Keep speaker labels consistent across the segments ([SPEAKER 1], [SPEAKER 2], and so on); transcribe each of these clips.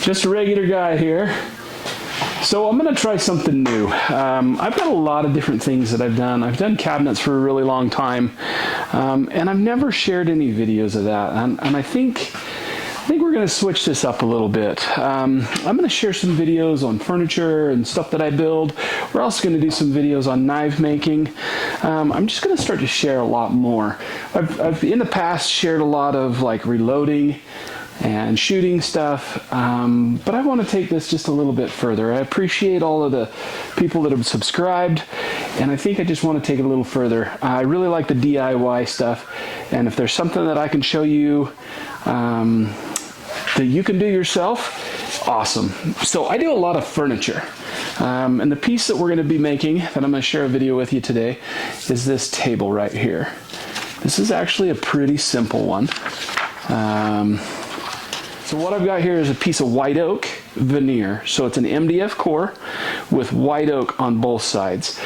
[SPEAKER 1] Just a regular guy here. So I'm going to try something new. I've got a lot of different things that I've done. I've done cabinets for a really long time, and I've never shared any videos of that. And I think we're going to switch this up a little bit. I'm going to share some videos on furniture and stuff that I build. We're also going to do some videos on knife making. I'm just going to start to share a lot more. I've in the past shared a lot of like reloading and shooting stuff, but I want to take this just a little bit further. I appreciate all of the people that have subscribed, and I think I just want to take it a little further. I really like the DIY stuff, and if there's something that I can show you that you can do yourself, awesome. So I do a lot of furniture, and the piece that we're going to be making, that I'm going to share a video with you today, is this table right here. This is actually a pretty simple one. So what I've got here is a piece of white oak veneer. So it's an MDF core with white oak on both sides.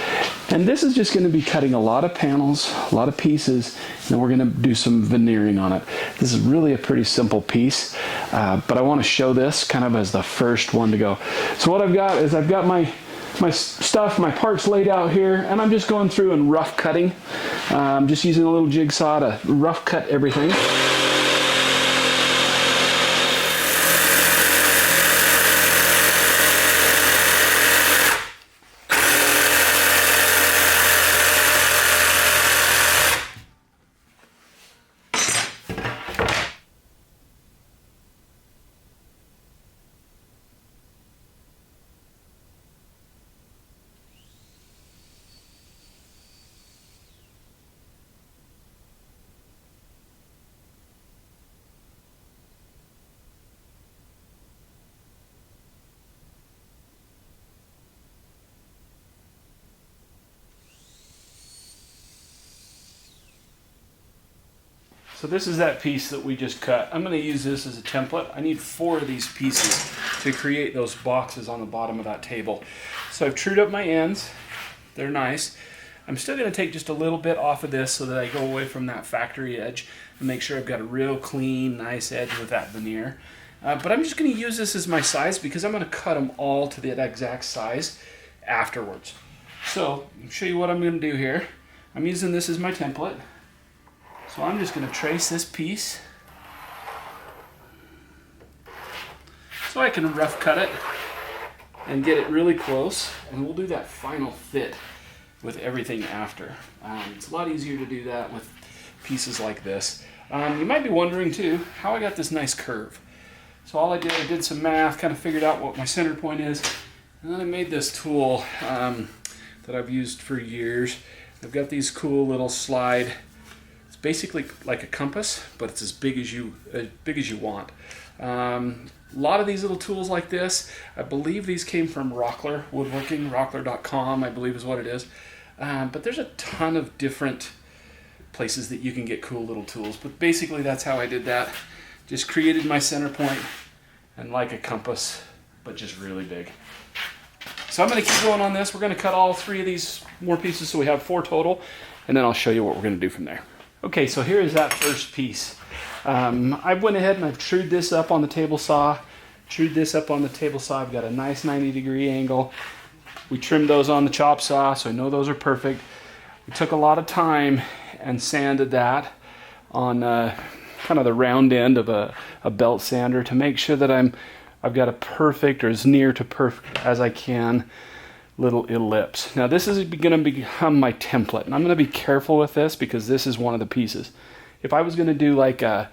[SPEAKER 1] And this is just going to be cutting a lot of panels, a lot of pieces, and then we're going to do some veneering on it. This is really a pretty simple piece, but I want to show this kind of as the first one to go. So what I've got is I've got my stuff, my parts laid out here, and I'm just going through and rough cutting. Just using a little jigsaw to rough cut everything. So this is that piece that we just cut. I'm going to use this as a template. I need 4 of these pieces to create those boxes on the bottom of that table. So I've trued up my ends. They're nice. I'm still going to take just a little bit off of this so that I go away from that factory edge and make sure I've got a real clean, nice edge with that veneer. But I'm just going to use this as my size because I'm going to cut them all to that exact size afterwards. So I'll show you what I'm going to do here. I'm using this as my template. So I'm just going to trace this piece so I can rough cut it and get it really close, and we'll do that final fit with everything after. It's a lot easier to do that with pieces like this. You might be wondering too how I got this nice curve. So all I did some math, kind of figured out what my center point is, and then I made this tool that I've used for years. I've got these cool little slide. Basically like a compass, but it's as big as you want. A lot of these little tools like this, I believe these came from Rockler Woodworking, rockler.com I believe is what it is. But there's a ton of different places that you can get cool little tools, but basically that's how I did that. Just created my center point and like a compass, but just really big. So I'm going to keep going on this. We're going to cut all 3 of these more pieces so we have 4 total, and then I'll show you what we're going to do from there. Okay, so here is that first piece. I went ahead and I've trued this up on the table saw. I've got a nice 90-degree angle. We trimmed those on the chop saw, so I know those are perfect. We took a lot of time and sanded that on kind of the round end of a belt sander to make sure that I've got a perfect, or as near to perfect as I can, little ellipse. Now this is going to become my template, and I'm going to be careful with this because this is one of the pieces. If I was going to do like a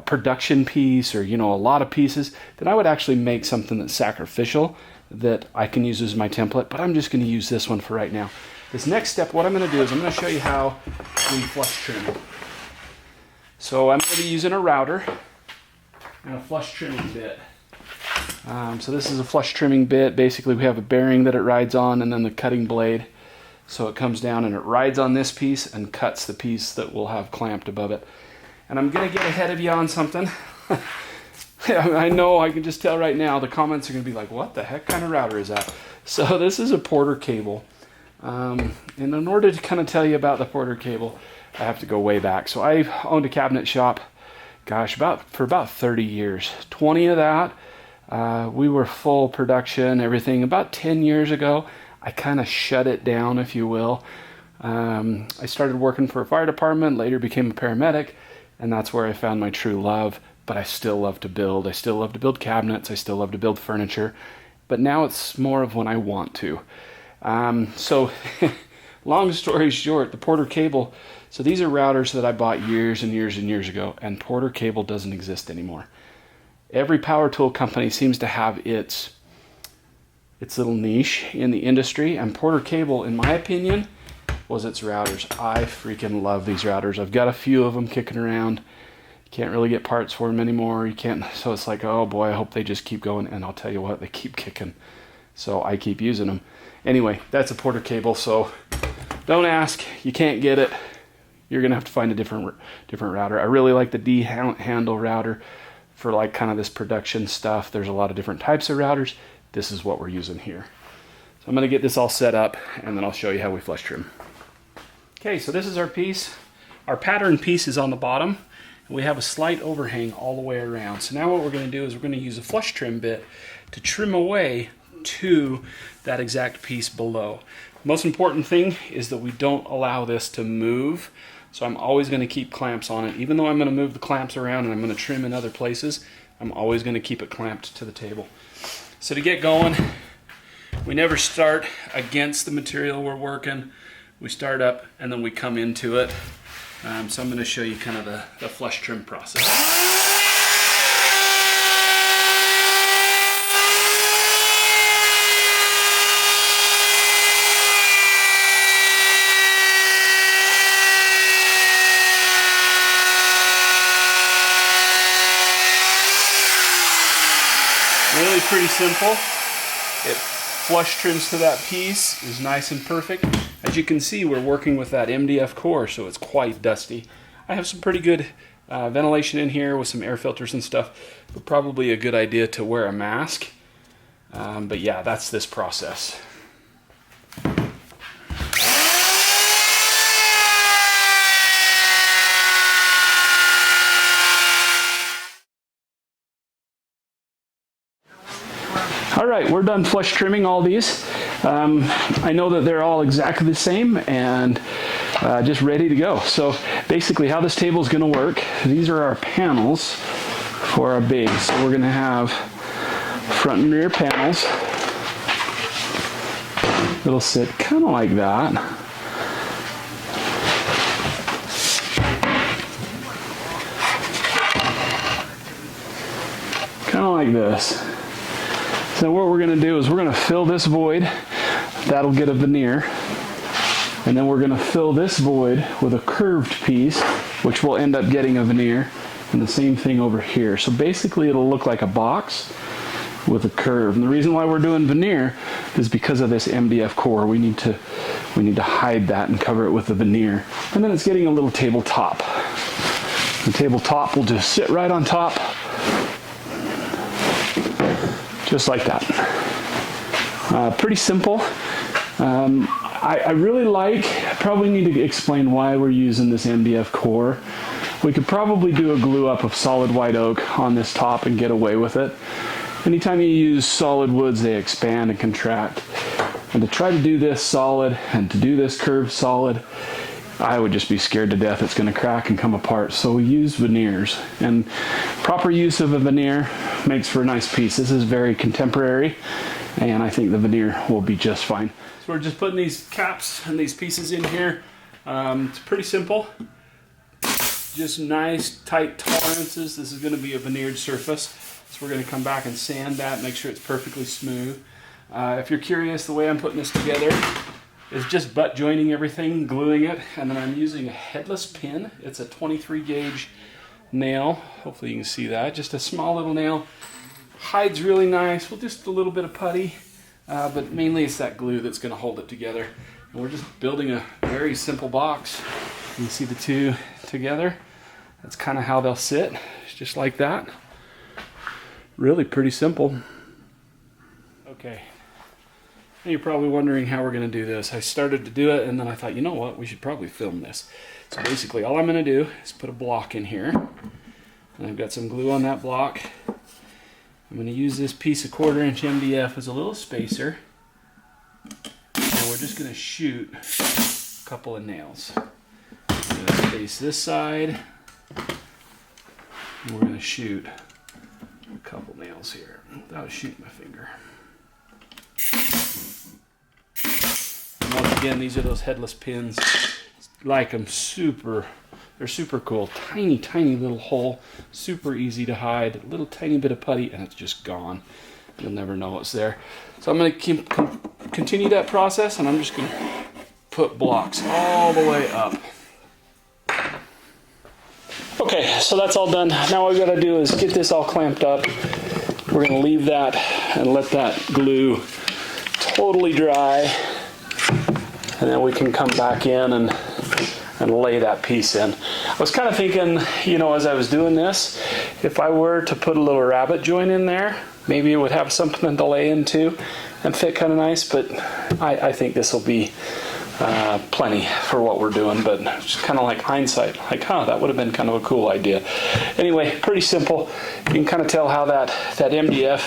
[SPEAKER 1] production piece, or a lot of pieces, then I would actually make something that's sacrificial that I can use as my template, but I'm just going to use this one for right now. This next step, what I'm going to do is I'm going to show you how we flush trim. So I'm going to be using a router and a flush trimming bit. So this is a flush trimming bit. Basically we have a bearing that it rides on, and then the cutting blade. So it comes down and it rides on this piece and cuts the piece that we'll have clamped above it. And I'm going to get ahead of you on something. I know, I can just tell right now, the comments are going to be like, what the heck kind of router is that? So this is a Porter cable. And in order to kind of tell you about the Porter cable, I have to go way back. So I owned a cabinet shop, gosh, for about 30 years. 20 of that, We were full production, everything. About 10 years ago, I kind of shut it down, if you will. I started working for a fire department, later became a paramedic, and that's where I found my true love. But I still love to build. I still love to build cabinets. I still love to build furniture. But now it's more of when I want to. So long story short, the Porter cable. So these are routers that I bought years and years and years ago, and Porter cable doesn't exist anymore. Every power tool company seems to have its little niche in the industry, and Porter cable, in my opinion, was its routers. I freaking love these routers. I've got a few of them kicking around. Can't really get parts for them anymore. You can't, so it's like, oh boy, I hope they just keep going. And I'll tell you what, they keep kicking. So I keep using them. Anyway, that's a Porter cable. So don't ask. You can't get it. You're gonna have to find a different router. I really like the D handle router for like kind of this production stuff. There's a lot of different types of routers. This is what we're using here. So I'm gonna get this all set up, and then I'll show you how we flush trim. Okay, so this is our piece. Our pattern piece is on the bottom. We have a slight overhang all the way around. So now what we're going to do is we're going to use a flush trim bit to trim away to that exact piece below. Most important thing is that we don't allow this to move. So I'm always going to keep clamps on it. Even though I'm going to move the clamps around and I'm going to trim in other places, I'm always going to keep it clamped to the table. So to get going, we never start against the material we're working. We start up and then we come into it. So I'm going to show you kind of the flush trim process. Really pretty simple. It flush trims to that piece, is nice and perfect. As you can see, we're working with that MDF core, so it's quite dusty. I have some pretty good ventilation in here with some air filters and stuff, but probably a good idea to wear a mask. But yeah, that's this process. All right, we're done flush trimming all these. I know that they're all exactly the same and just ready to go. So basically how this table is going to work, these are our panels for our base. So we're going to have front and rear panels. It'll sit kind of like that. Kind of like this. So what we're going to do is we're going to fill this void. That'll get a veneer. And then we're going to fill this void with a curved piece, which will end up getting a veneer. And the same thing over here. So basically it'll look like a box with a curve. And the reason why we're doing veneer is because of this MDF core. We need to hide that and cover it with the veneer. And then it's getting a little tabletop. The tabletop will just sit right on top. Just like that. Pretty simple. I really like, I probably need to explain why we're using this MDF core. We could probably do a glue up of solid white oak on this top and get away with it. Anytime you use solid woods, they expand and contract. And to try to do this solid and to do this curved solid, I would just be scared to death it's going to crack and come apart. So we use veneers, and proper use of a veneer makes for a nice piece. This is very contemporary, and I think the veneer will be just fine. So we're just putting these caps and these pieces in here. It's pretty simple. Just nice tight tolerances. This is going to be a veneered surface, so we're going to come back and sand that, make sure it's perfectly smooth. If you're curious, the way I'm putting this together is just butt joining everything, gluing it, and then I'm using a headless pin. It's a 23 gauge nail. Hopefully you can see that. Just a small little nail. Hides really nice with just a little bit of putty, but mainly it's that glue that's going to hold it together. And we're just building a very simple box. You can see the two together. That's kind of how they'll sit, just like that. Really pretty simple. Okay. And you're probably wondering how we're going to do this. I started to do it, and then I thought, you know what, we should probably film this. So basically all I'm going to do is put a block in here. And I've got some glue on that block. I'm going to use this piece of 1/4" MDF as a little spacer. And we're just going to shoot a couple of nails. I'm going to space this side. And we're going to shoot a couple nails here without shooting my finger. And once again, these are those headless pins. Like them super. They're super cool. Tiny, tiny little hole. Super easy to hide. A little tiny bit of putty and it's just gone. You'll never know what's there. So I'm going to continue that process, and I'm just going to put blocks all the way up. Okay, so that's all done. Now what we've got to do is get this all clamped up. We're going to leave that and let that glue totally dry. And then we can come back in and lay that piece in. I was kind of thinking, you know, as I was doing this, if I were to put a little rabbit joint in there, maybe it would have something to lay into and fit kind of nice, but I think this will be plenty for what we're doing, but it's kind of like hindsight, like, that would have been kind of a cool idea. Anyway, pretty simple. You can kind of tell how that MDF,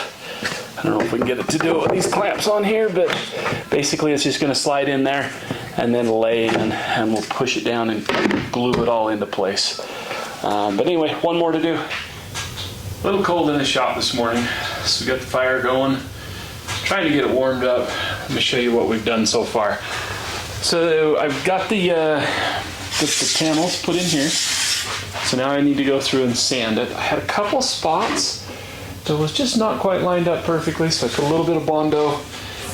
[SPEAKER 1] I don't know if we can get it to do it with these clamps on here, but basically it's just going to slide in there and then lay in, and we'll push it down and glue it all into place. But anyway, one more to do. A little cold in the shop this morning, so we got the fire going, trying to get it warmed up. Let me show you what we've done so far. So I've got the panels put in here. So now I need to go through and sand it. I had a couple spots that was just not quite lined up perfectly, so I put a little bit of Bondo.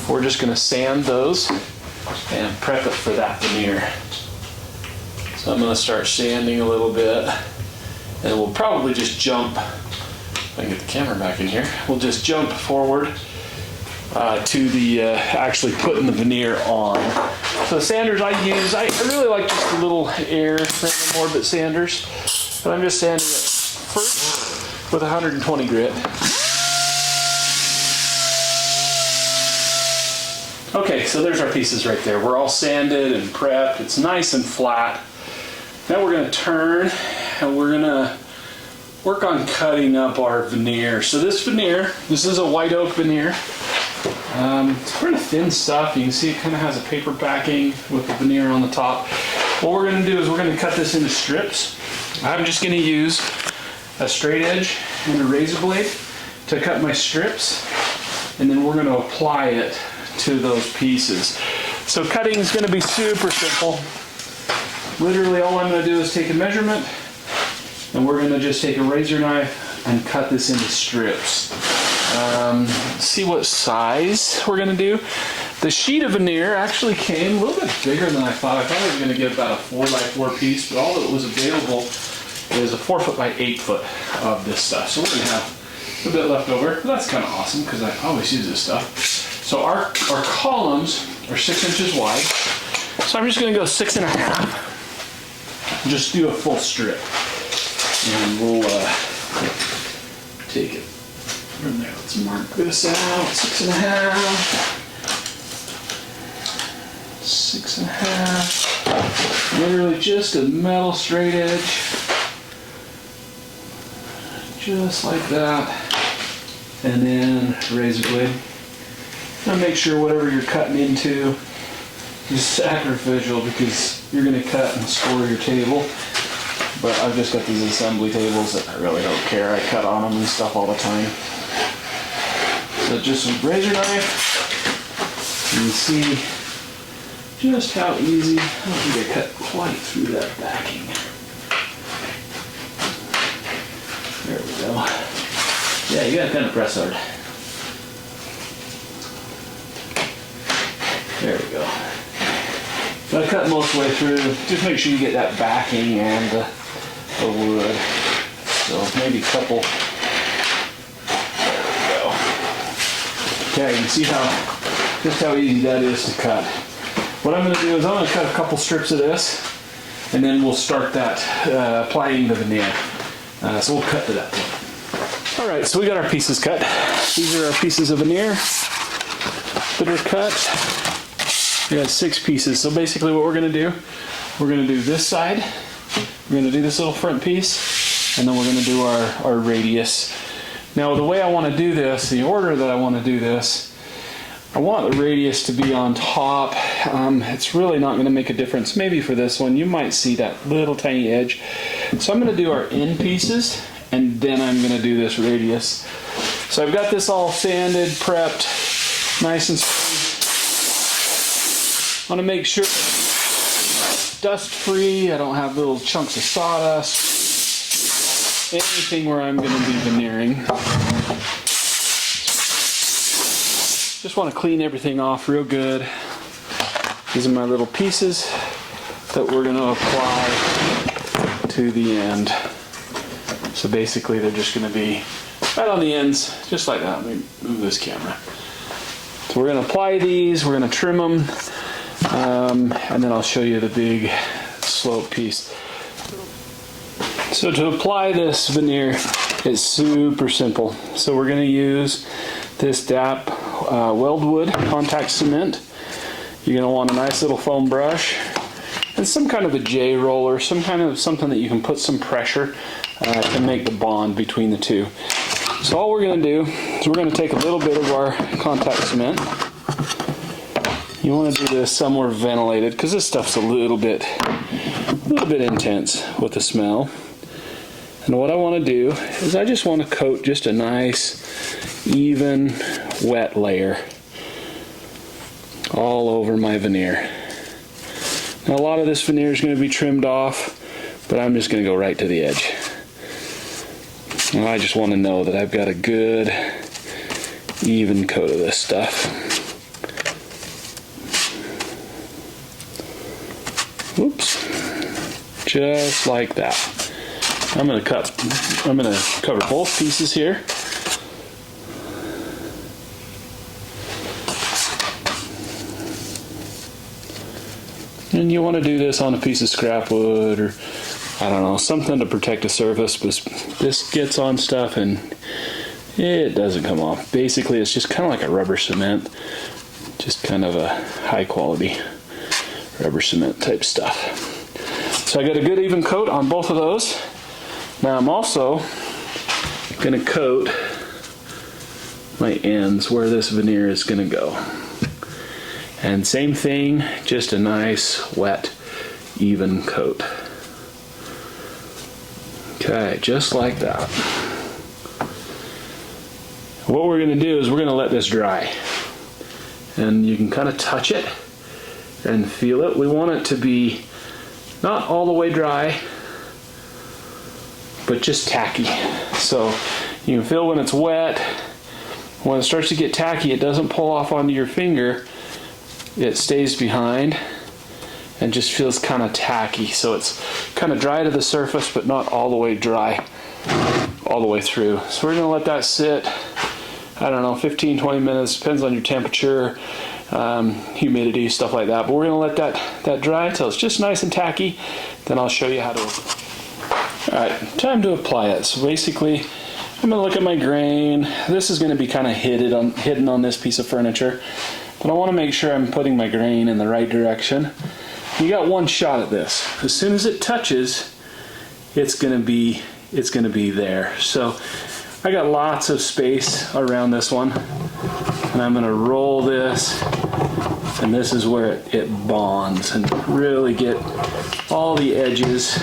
[SPEAKER 1] We're just going to sand those and prep it for that veneer. So I'm going to start sanding a little bit, and we'll probably just jump. If I can get the camera back in here, we'll just jump forward to the actually putting the veneer on. So the sanders I use, I really like just the little air random orbit sanders, but I'm just sanding it first with 120 grit. Okay, so there's our pieces right there. We're all sanded and prepped. It's nice and flat. Now we're going to turn and we're going to work on cutting up our veneer. So this veneer, this is a white oak veneer. It's pretty thin stuff. You can see it kind of has a paper backing with the veneer on the top. What we're going to do is we're going to cut this into strips. I'm just going to use a straight edge and a razor blade to cut my strips, and then we're going to apply it to those pieces. So cutting is going to be super simple. Literally all I'm going to do is take a measurement, and we're going to just take a razor knife and cut this into strips. See what size we're going to do. The sheet of veneer actually came a little bit bigger than I thought. I thought I was going to get about a 4x4 piece, but all that was available is a 4 by 8 foot of this stuff. So we're going to have a bit left over. That's kind of awesome because I always use this stuff. So our columns are 6 inches wide. So I'm just going to go 6.5. Just do a full strip. And we'll take it from there. Let's mark this out. 6.5. 6.5. Literally just a metal straight edge. Just like that. And then razor blade. Now make sure whatever you're cutting into is sacrificial because you're going to cut and score your table. But I've just got these assembly tables that I really don't care. I cut on them and stuff all the time. So just a razor knife. You can see just how easy. I don't think I cut quite through that backing. There we go. Yeah, you gotta kind of press hard. There we go. So I cut most of the way through. Just make sure you get that backing and the wood. So maybe a couple. There we go. Okay, you can see just how easy that is to cut. What I'm going to do is I'm going to cut a couple strips of this, and then we'll start that applying the veneer. So we'll cut to that point. All right, so we got our pieces cut. These are our pieces of veneer that are cut. We got 6 pieces. So basically what we're going to do this side. We're going to do this little front piece, and then we're going to do our radius Now the way I want to do this, the order that I want to do this, I want the radius to be on top. It's really not going to make a difference. Maybe for this one, you might see that little tiny edge. So I'm going to do our end pieces, and then I'm going to do this radius. So I've got this all sanded, prepped, nice and smooth. I want to make sure it's dust-free. I don't have little chunks of sawdust. Anything where I'm going to be veneering. Just want to clean everything off real good. These are my little pieces that we're going to apply to the end. So basically they're just going to be right on the ends, just like that. Let me move this camera. So we're going to apply these, we're going to trim them, and then I'll show you the big slope piece. So to apply this veneer, it's super simple. So we're going to use this DAP Weldwood contact cement. You're going to want a nice little foam brush and some kind of a J roller, something that you can put some pressure to make the bond between the two. So all we're going to do is we're going to take a little bit of our contact cement. You want to do this somewhere ventilated because this stuff's a little bit intense with the smell. And what I want to do is I just want to coat just a nice, even, wet layer all over my veneer. Now a lot of this veneer is going to be trimmed off, but I'm just going to go right to the edge. And I just want to know that I've got a good, even coat of this stuff. Whoops. Just like that. I'm going to cover both pieces here. And you want to do this on a piece of scrap wood or, I don't know, something to protect the surface, but this gets on stuff and it doesn't come off. Basically, it's just kind of like a rubber cement, just kind of a high quality rubber cement type stuff. So I got a good even coat on both of those. Now I'm also going to coat my ends where this veneer is going to go. And same thing, just a nice, wet, even coat. Okay, just like that. What we're going to do is we're going to let this dry. And you can kind of touch it and feel it. We want it to be not all the way dry, but just tacky. So you can feel when it's wet. When it starts to get tacky, it doesn't pull off onto your finger. It stays behind and just feels kind of tacky. So it's kind of dry to the surface, but not all the way dry all the way through. So we're going to let that sit, I don't know, 15, 20 minutes, depends on your temperature, humidity, stuff like that. But we're going to let that dry till it's just nice and tacky. Then I'll show you how to apply. Alright, time to apply it. So basically, I'm going to look at my grain. This is going to be kind of hidden on this piece of furniture. But I want to make sure I'm putting my grain in the right direction. You got one shot at this. As soon as it touches, it's going to be there. So I got lots of space around this one. And I'm going to roll this. And this is where it bonds and really get all the edges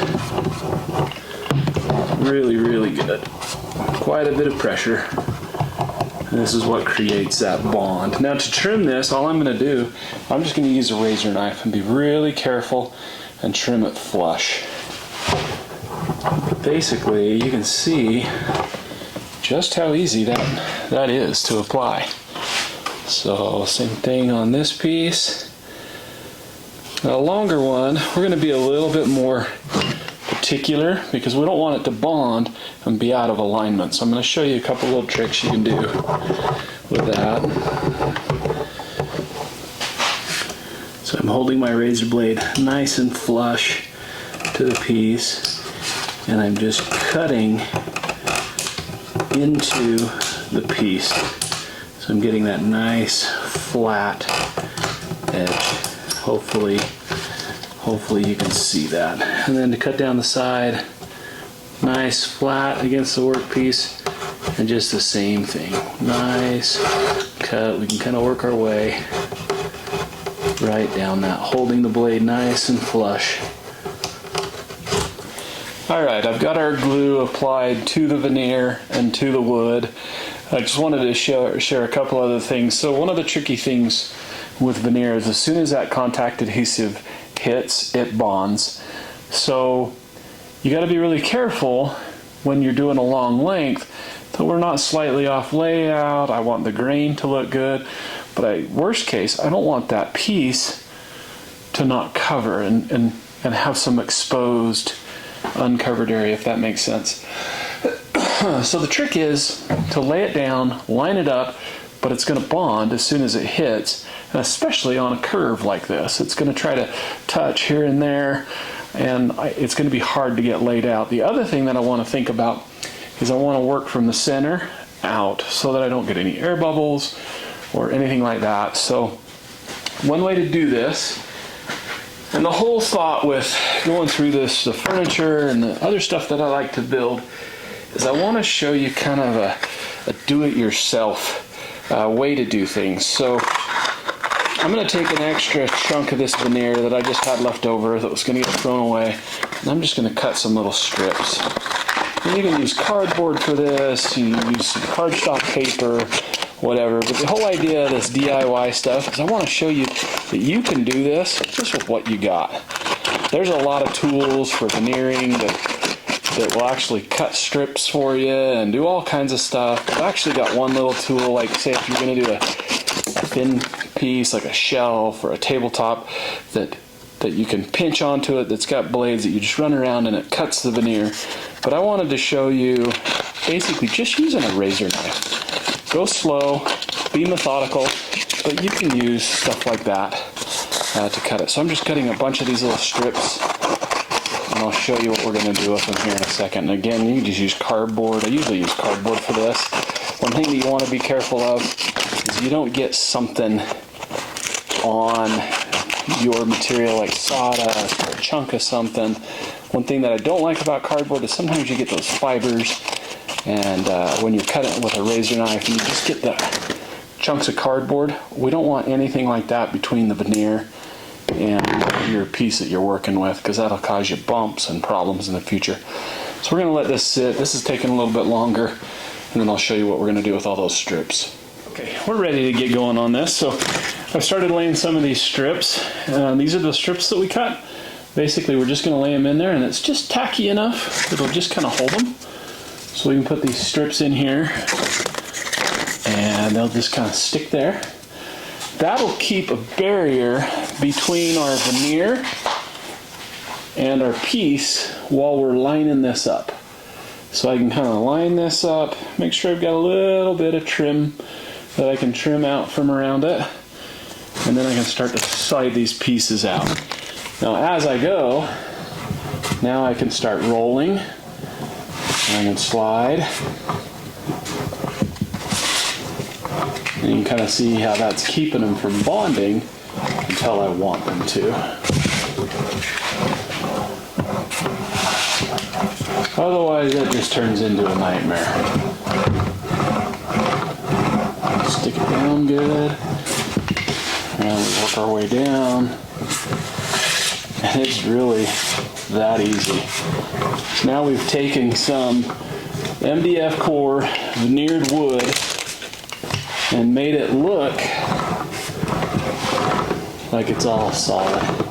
[SPEAKER 1] really, really good. Quite a bit of pressure. And this is what creates that bond. Now to trim this, all I'm going to do, I'm just going to use a razor knife and be really careful and trim it flush. But basically, you can see just how easy that is to apply. So same thing on this piece. Now, a longer one, we're going to be a little bit more particular because we don't want it to bond and be out of alignment. So I'm going to show you a couple little tricks you can do with that. So I'm holding my razor blade nice and flush to the piece, and I'm just cutting into the piece. So I'm getting that nice flat edge. Hopefully you can see that. And then to cut down the side, nice flat against the workpiece, And just the same thing. Nice cut. We can kind of work our way right down that, holding the blade nice and flush. All right, I've got our glue applied to the veneer and to the wood. I just wanted to share a couple other things. So one of the tricky things with veneer is as soon as that contact adhesive hits, it bonds. So you got to be really careful when you're doing a long length that we're not slightly off layout. I want the grain to look good, but worst case, I don't want that piece to not cover and have some exposed, uncovered area, if that makes sense. So the trick is to lay it down, line it up, but it's going to bond as soon as it hits, and especially on a curve like this. It's going to try to touch here and there, and it's going to be hard to get laid out. The other thing that I want to think about is I want to work from the center out so that I don't get any air bubbles or anything like that. So one way to do this, and the whole thought with going through this, the furniture and the other stuff that I like to build, is I want to show you kind of a do-it-yourself way to do things. So I'm going to take an extra chunk of this veneer that I just had left over that was going to get thrown away, and I'm just going to cut some little strips. And you can use cardboard for this, you can use some cardstock paper, whatever. But the whole idea of this DIY stuff is I want to show you that you can do this just with what you got. There's a lot of tools for veneering that will actually cut strips for you and do all kinds of stuff. I've actually got one little tool, like say if you're going to do a thin piece like a shelf or a tabletop that you can pinch onto it, that's got blades that you just run around and it cuts the veneer. But I wanted to show you basically just using a razor knife. Go slow, be methodical, but you can use stuff like that to cut it. So I'm just cutting a bunch of these little strips, and I'll show you what we're going to do with them here in a second. And again, you can just use cardboard. I usually use cardboard for this. One thing that you want to be careful of is you don't get something on your material like sawdust or a chunk of something. One thing that I don't like about cardboard is sometimes you get those fibers, and when you're cutting it with a razor knife and you just get the chunks of cardboard. We don't want anything like that between the veneer and your piece that you're working with, because that'll cause you bumps and problems in the future. So we're going to let this sit. This is taking a little bit longer, and then I'll show you what we're going to do with all those strips. Okay, we're ready to get going on this. So I've started laying some of these strips. These are the strips that we cut. Basically, we're just going to lay them in there, and it's just tacky enough. It'll just kind of hold them. So we can put these strips in here, and they'll just kind of stick there. That'll keep a barrier between our veneer and our piece while we're lining this up. So I can kind of line this up, make sure I've got a little bit of trim that I can trim out from around it, and then I can start to slide these pieces out. Now as I go, now I can start rolling, and I can slide. And you can kind of see how that's keeping them from bonding until I want them to. Otherwise, it just turns into a nightmare. Stick it down good, and we work our way down. And it's really that easy. So now we've taken some MDF core veneered wood and made it look like it's all solid.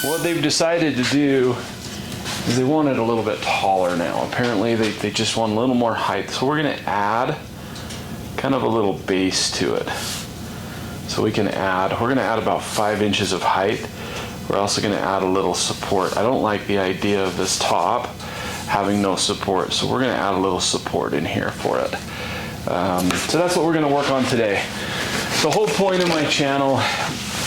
[SPEAKER 1] what they've decided to do is they want it a little bit taller now. Apparently they just want a little more height. So we're gonna add kind of a little base to it. So we're gonna add about 5 inches of height. We're also gonna add a little support. I don't like the idea of this top having no support, so we're gonna add a little support in here for it. So that's what we're gonna work on today. The whole point of my channel,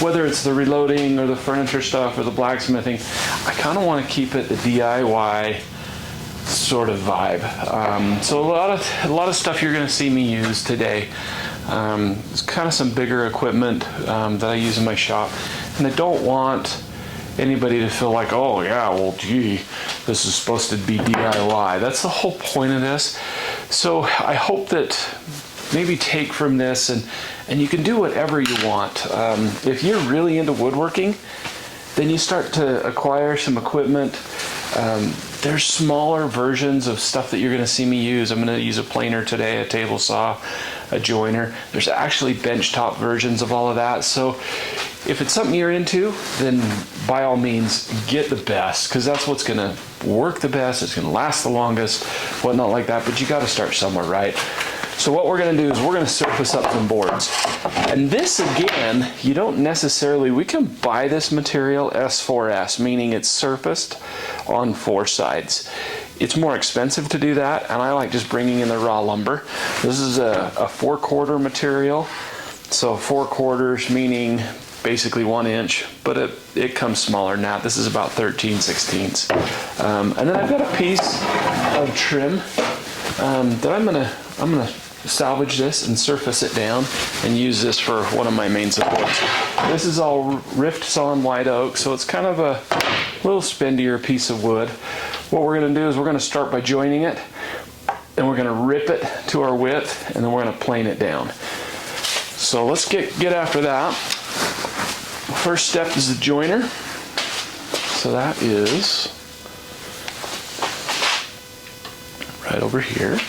[SPEAKER 1] whether it's the reloading or the furniture stuff or the blacksmithing, I kind of want to keep it the DIY sort of vibe. So a lot of stuff you're going to see me use today. It's kind of some bigger equipment that I use in my shop, and I don't want anybody to feel like, oh yeah, well gee, this is supposed to be DIY. That's the whole point of this. So I hope that maybe take from this, and you can do whatever you want. If you're really into woodworking, then you start to acquire some equipment. There's smaller versions of stuff that you're going to see me use. I'm going to use a planer today, a table saw, a joiner. There's actually benchtop versions of all of that. So if it's something you're into, then by all means get the best, because that's what's going to work the best. It's going to last the longest, whatnot like that. But you got to start somewhere, right? So what we're going to do is we're going to surface up some boards. And this, again, you don't necessarily, we can buy this material S4S, meaning it's surfaced on 4 sides. It's more expensive to do that, and I like just bringing in the raw lumber. This is a 4/4 material. So 4/4 meaning basically 1 inch, but it comes smaller than that. This is about 13/16. And then I've got a piece of trim that I'm gonna salvage this and surface it down and use this for one of my main supports. This is all rift sawn white oak, so it's kind of a little spendier piece of wood. What we're going to do is we're going to start by joining it, and we're going to rip it to our width, and then we're going to plane it down. So let's get after that. First step is the joiner. So that is right over here.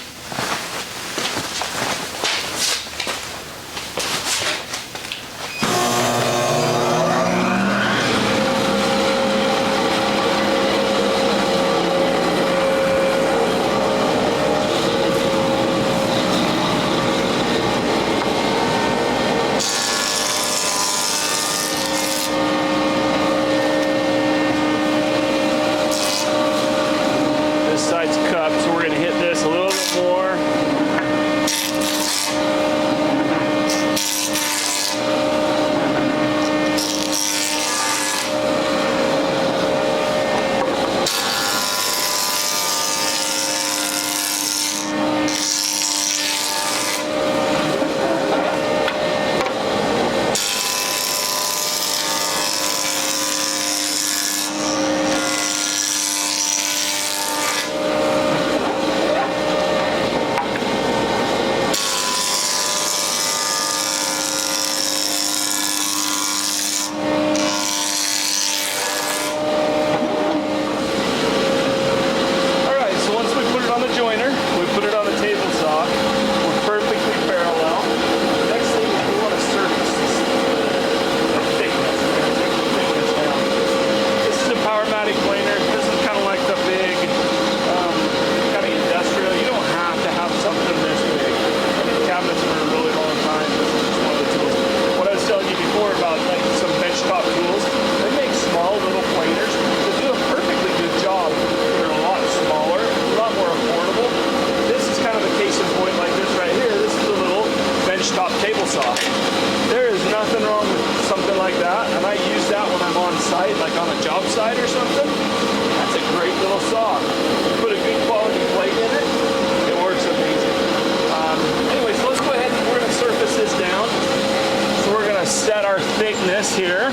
[SPEAKER 1] Here.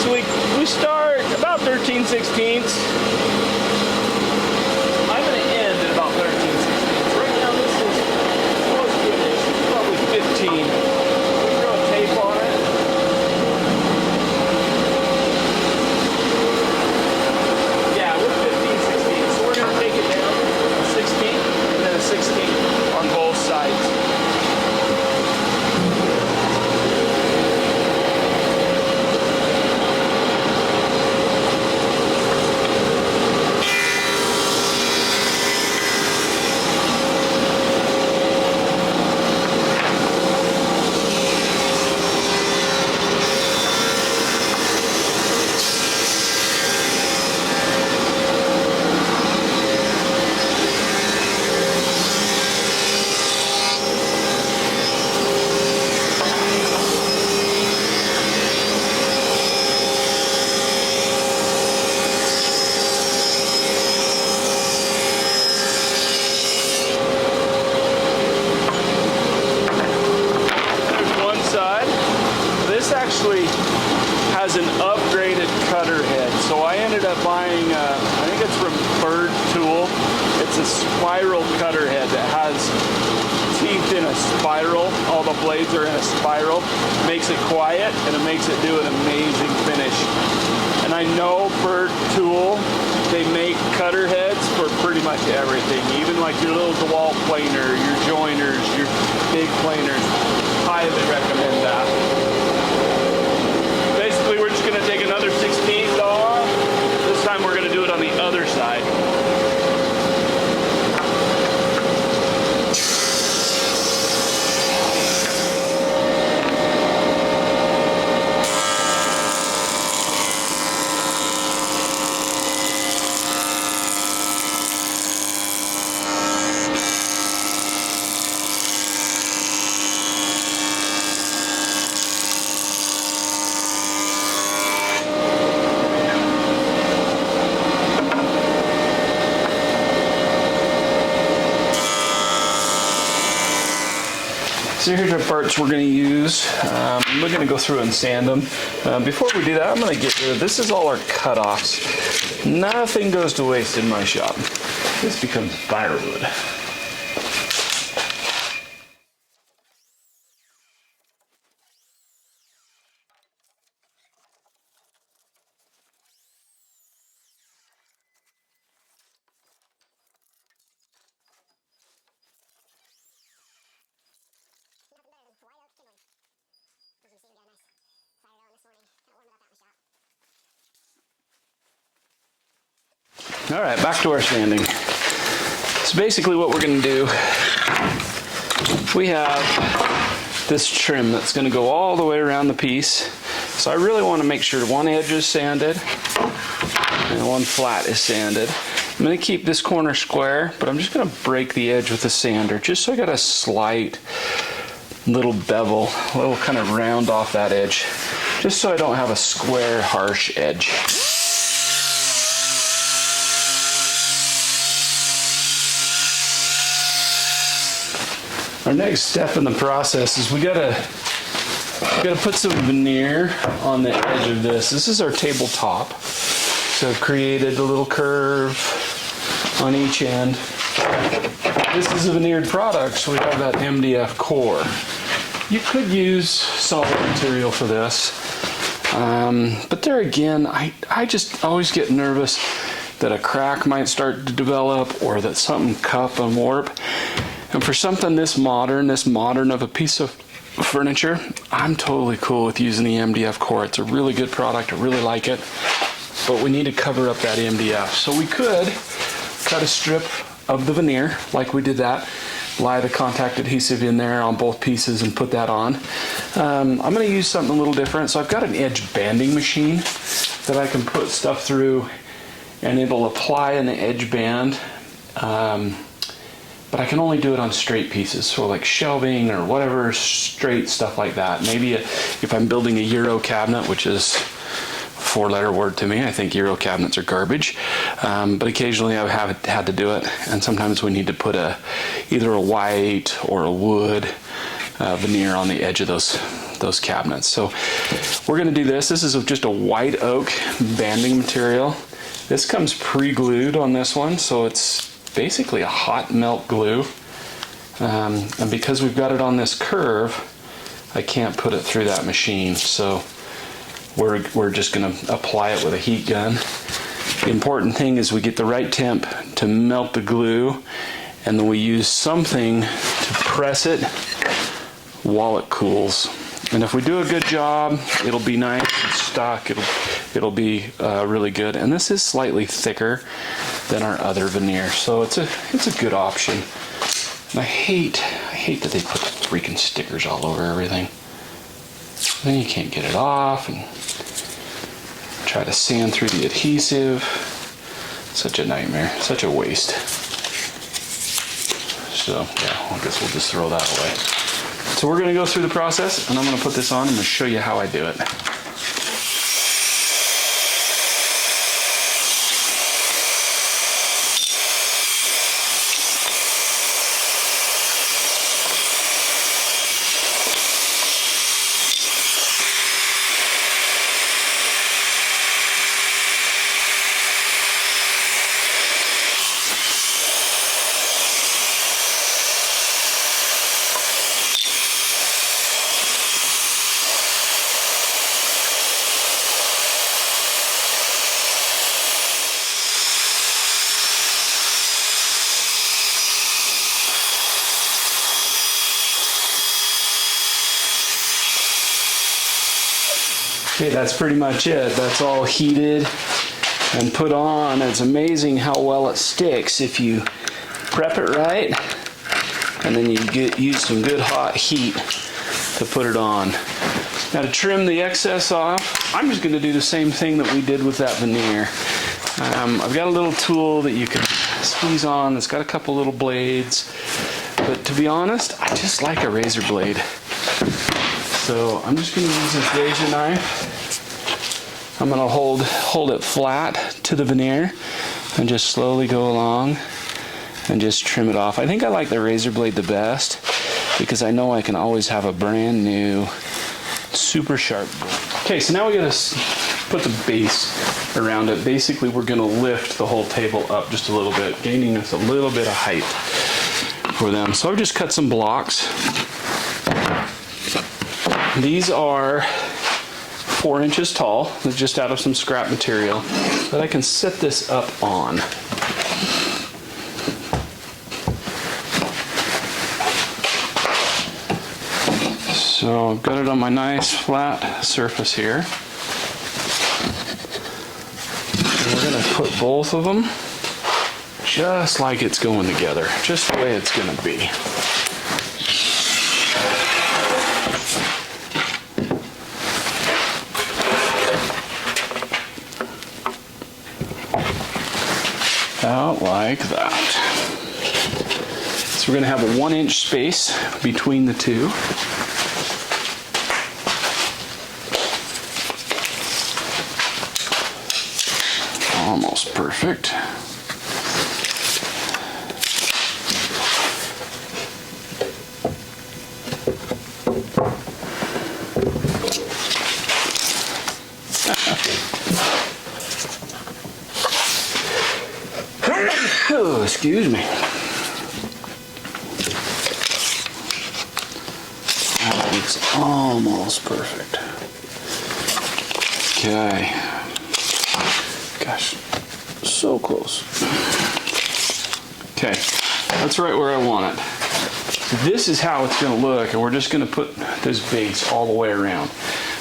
[SPEAKER 1] So we start about 13/16. I'm going to end at about 13/16. Right now this is close to an inch, probably 15. We throw tape on it. Yeah, we're 15/16. So we're going to take it down a 16 and then a 16 on both sides. actually has an upgraded cutter head. So I ended up buying, I think it's from Bird Tool. It's a spiral cutter head that has teeth in a spiral. All the blades are in a spiral. Makes it quiet and it makes it do an amazing finish. And I know Bird Tool, they make cutter heads for pretty much everything. Even like your little DeWalt planer, your joiners, your big planers. Highly recommend that. Basically, we're just gonna take another 16th off. This time we're gonna do it on the other side. So here's our parts we're going to use. We're going to go through and sand them. Before we do that, I'm going to get rid of, this is all our cutoffs. Nothing goes to waste in my shop. This becomes firewood. All right, back to our sanding. So basically what we're going to do, we have this trim that's going to go all the way around the piece. So I really want to make sure one edge is sanded and one flat is sanded. I'm going to keep this corner square, but I'm just going to break the edge with the sander just so I got a slight little bevel, a little kind of round off that edge, just so I don't have a square, harsh edge. Our next step in the process is we gotta put some veneer on the edge of this. This is our tabletop. So I've created a little curve on each end. This is a veneered product, so we have that MDF core. You could use solid material for this. But there again, I just always get nervous that a crack might start to develop or that something cup and warp. And for something this modern of a piece of furniture, I'm totally cool with using the MDF core. It's a really good product. I really like it. But we need to cover up that MDF. So we could cut a strip of the veneer, like we did that, lie the contact adhesive in there on both pieces and put that on. I'm going to use something a little different. So I've got an edge banding machine that I can put stuff through and it'll apply an edge band. But I can only do it on straight pieces, so like shelving or whatever, straight stuff like that. Maybe if I'm building a Euro cabinet, which is a four-letter word to me, I think Euro cabinets are garbage. But occasionally I have had to do it, and sometimes we need to put either a white or a wood veneer on the edge of those cabinets. So we're going to do this. This is just a white oak banding material. This comes pre-glued on this one, so it's basically a hot melt glue, and because we've got it on this curve, I can't put it through that machine, so we're just going to apply it with a heat gun. The important thing is we get the right temp to melt the glue, and then we use something to press it while it cools. And if we do a good job, it'll be nice and stuck. It'll be really good. And this is slightly thicker than our other veneer, so it's a good option. And I hate that they put the freaking stickers all over everything. Then you can't get it off, and try to sand through the adhesive. Such a nightmare, such a waste. So yeah, I guess we'll just throw that away. So we're gonna go through the process, and I'm gonna put this on. I'm gonna show you how I do it. Okay, that's pretty much it. That's all heated and put on. It's amazing how well it sticks if you prep it right, and then you use some good hot heat to put it on. Now to trim the excess off, I'm just going to do the same thing that we did with that veneer. I've got a little tool that you can squeeze on. It's got a couple little blades, but to be honest, I just like a razor blade. So I'm just going to use this razor knife. I'm going to hold it flat to the veneer and just slowly go along and just trim it off. I think I like the razor blade the best because I know I can always have a brand new super sharp blade. Okay, so now we got to put the base around it. Basically, we're going to lift the whole table up just a little bit, gaining us a little bit of height for them. So I've just cut some blocks. These are 4 inches tall. They're just out of some scrap material that I can set this up on. So I've got it on my nice flat surface here. And we're going to put both of them just like it's going together, just the way it's going to be. Out like that. So we're going to have a 1-inch space between the two. Almost perfect. Oh, excuse me. That looks almost perfect. Okay. Gosh, so close. Okay, that's right where I want it. This is how it's going to look, and we're just going to put this base all the way around.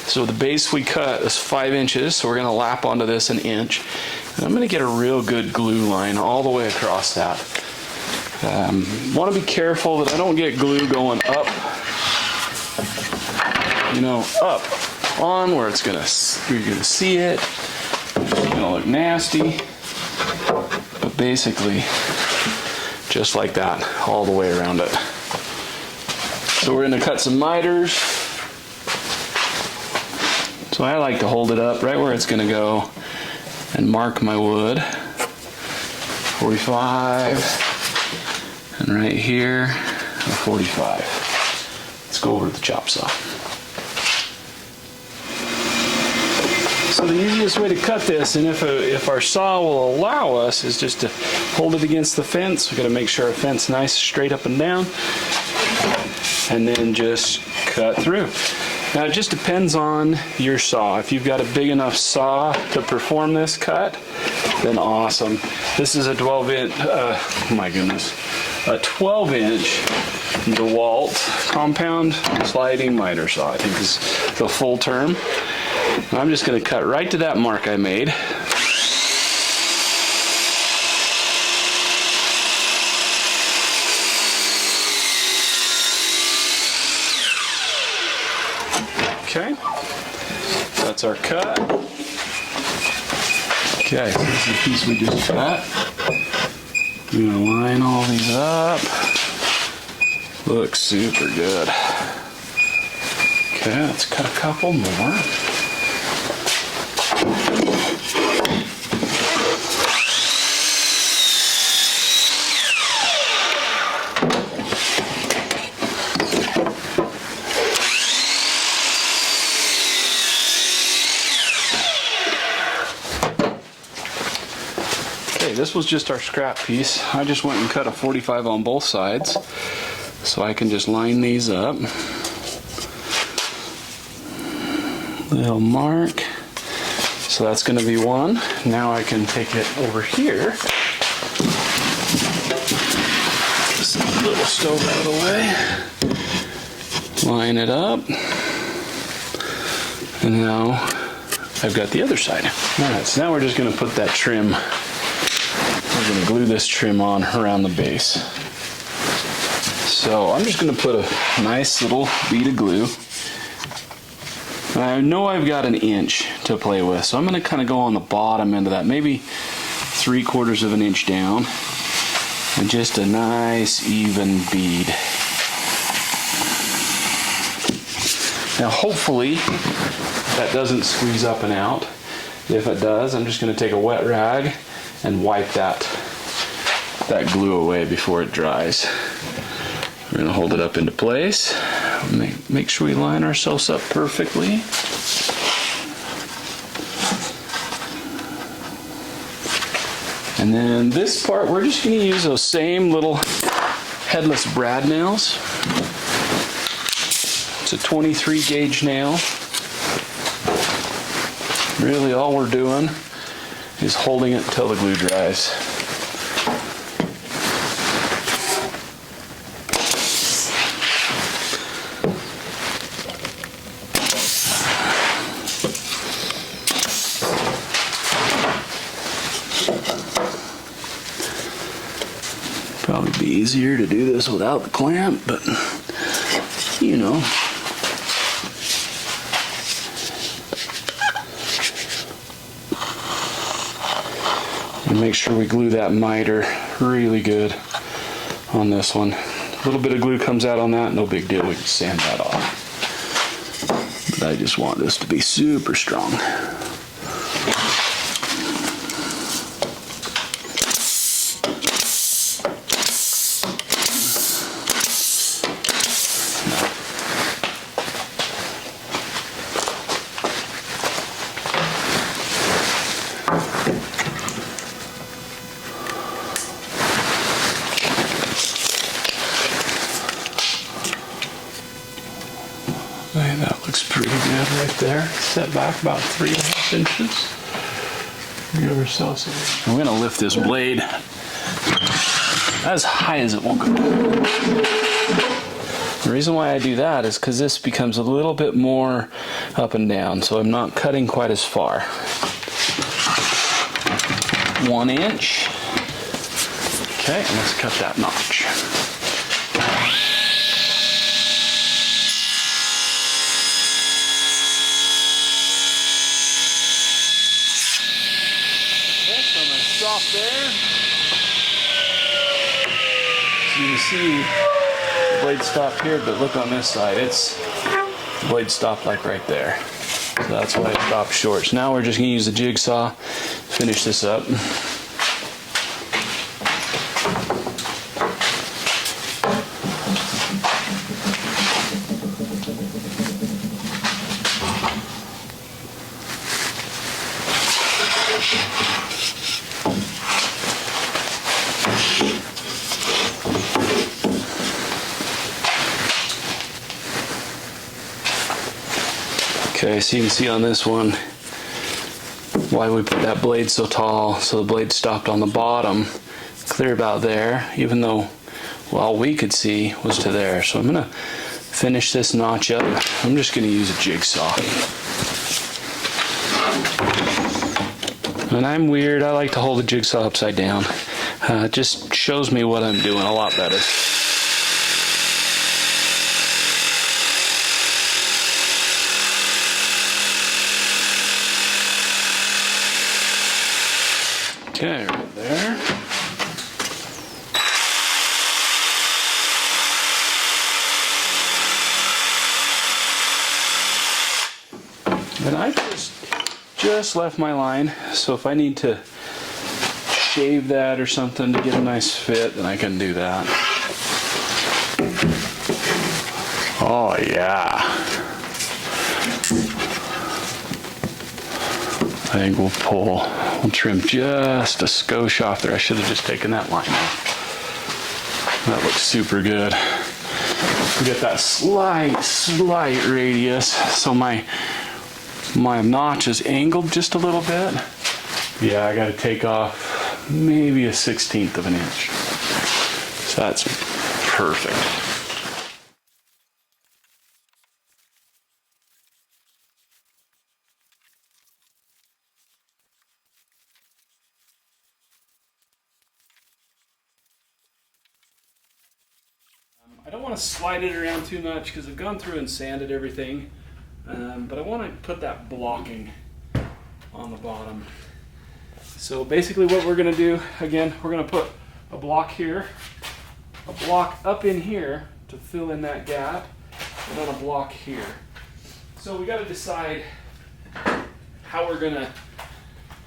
[SPEAKER 1] So the base we cut is 5 inches, so we're going to lap onto this 1 inch. And I'm going to get a real good glue line all the way across that. Want to be careful that I don't get glue going up, up on where it's going to, you're going to see it. It's going to look nasty, but basically just like that all the way around it. So we're going to cut some miters. So I like to hold it up right where it's going to go and mark my wood. 45, and right here, a 45. Let's go over to the chop saw. So the easiest way to cut this, and if our saw will allow us, is just to hold it against the fence. We've got to make sure our fence is nice, straight up and down, and then just cut through. Now it just depends on your saw. If you've got a big enough saw to perform this cut, then awesome. This is a 12-inch, a 12-inch DeWalt compound sliding miter saw, I think is the full term. And I'm just going to cut right to that mark I made. Okay, that's our cut. Okay, so this is the piece we just cut. I'm gonna line all these up. Looks super good. Okay, let's cut a couple more. This was just our scrap piece. I just went and cut a 45 on both sides, so I can just line these up. Little mark. So that's going to be one. Now I can take it over here. This little stove out of the way. Line it up. And now I've got the other side. All right, so now we're just gonna put that trim, we're gonna glue this trim on around the base. So I'm just gonna put a nice little bead of glue. I know I've got an inch to play with, so I'm gonna kind of go on the bottom end of that, maybe 3/4 of an inch down, and just a nice even bead. Now hopefully that doesn't squeeze up and out. If it does, I'm just going to take a wet rag and wipe that glue away before it dries. We're going to hold it up into place. Make sure we line ourselves up perfectly. And then this part, we're just going to use those same little headless brad nails. It's a 23 gauge nail. Really all we're doing is holding it until the glue dries. Probably be easier to do this without the clamp, but you know. And make sure we glue that miter really good on this one. A little bit of glue comes out on that, no big deal, we can sand that off. But I just want this to be super strong. Okay, that looks pretty good right there. Set back about 3.5 inches. Give ourselves a... I'm going to lift this blade as high as it will go. The reason why I do that is because this becomes a little bit more up and down, so I'm not cutting quite as far. 1 inch. Okay, and let's cut that notch. Stop there. So you can see the blade stopped here, but look on this side, the blade stopped like right there. So that's why it stopped short. So now we're just going to use the jigsaw to finish this up. Okay, so you can see on this one why we put that blade so tall, so the blade stopped on the bottom, clear about there, even though all we could see was to there. So I'm going to finish this notch up. I'm just going to use a jigsaw. And I'm weird, I like to hold the jigsaw upside down. It just shows me what I'm doing a lot better. Okay, right there. And I just left my line, so if I need to shave that or something to get a nice fit, then I can do that. Oh yeah. I think we'll trim just a skosh off there. I should have just taken that line off. That looks super good. We get that slight radius, so my notch is angled just a little bit. Yeah, I gotta take off maybe a 1/16 of an inch. So that's perfect. I don't want to slide it around too much because I've gone through and sanded everything, but I want to put that blocking on the bottom. So basically what we're going to do, again, we're going to put a block here, a block up in here to fill in that gap, and then a block here. So we got to decide how what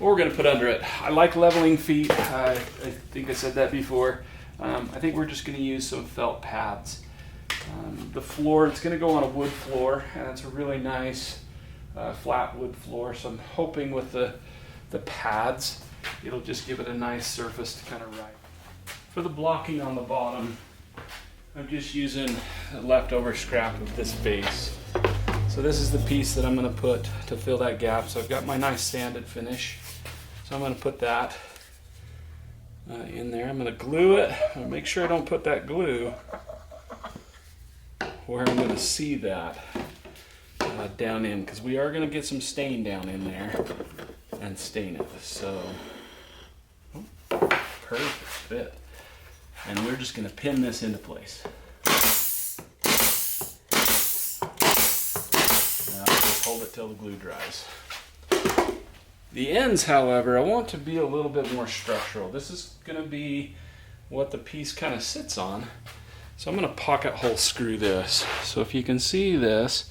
[SPEAKER 1] we're gonna put under it. I like leveling feet. I think I said that before. I think we're just gonna use some felt pads. The floor, it's gonna go on a wood floor, and it's a really nice flat wood floor. So I'm hoping with the pads, it'll just give it a nice surface to kind of ride. For the blocking on the bottom, I'm just using a leftover scrap of this base. So this is the piece that I'm going to put to fill that gap. So I've got my nice sanded finish. So I'm going to put that in there. I'm going to glue it. I'm going to make sure I don't put that glue where I'm going to see that down in, because we are going to get some stain down in there and stain it. So perfect fit. And we're just going to pin this into place. Just hold it till the glue dries. The ends, however, I want to be a little bit more structural. This is going to be what the piece kind of sits on. So I'm going to pocket hole screw this. So if you can see this,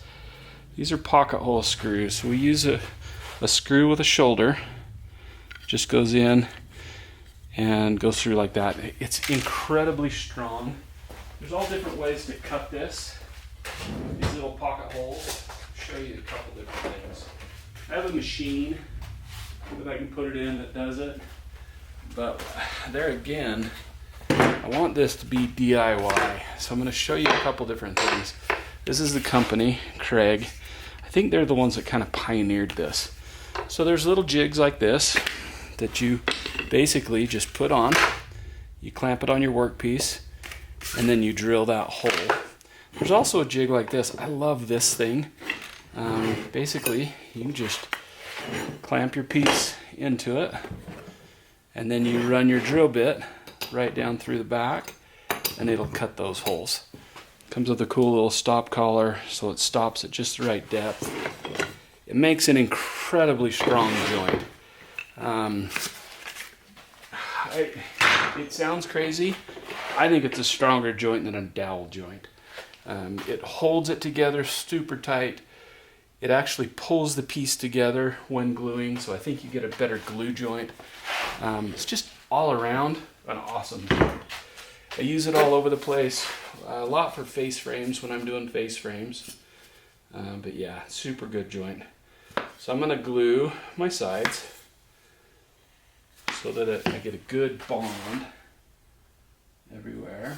[SPEAKER 1] these are pocket hole screws. So we use a screw with a shoulder. Just goes in and goes through like that. It's incredibly strong. There's all different ways to cut this. These little pocket holes. Show you a couple different things. I have a machine that I can put it in that does it, but there again, I want this to be DIY. So I'm going to show you a couple different things. This is the company, Craig. I think they're the ones that kind of pioneered this. So there's little jigs like this that you basically just put on. You clamp it on your workpiece, and then you drill that hole. There's also a jig like this. I love this thing. Basically, you just clamp your piece into it, and then you run your drill bit right down through the back, and it'll cut those holes. Comes with a cool little stop collar, so it stops at just the right depth. It makes an incredibly strong joint. It sounds crazy. I think it's a stronger joint than a dowel joint. It holds it together super tight. It actually pulls the piece together when gluing, so I think you get a better glue joint. It's just all around an awesome joint. I use it all over the place, a lot for face frames when I'm doing face frames. But yeah, super good joint. So I'm going to glue my sides so that I get a good bond everywhere.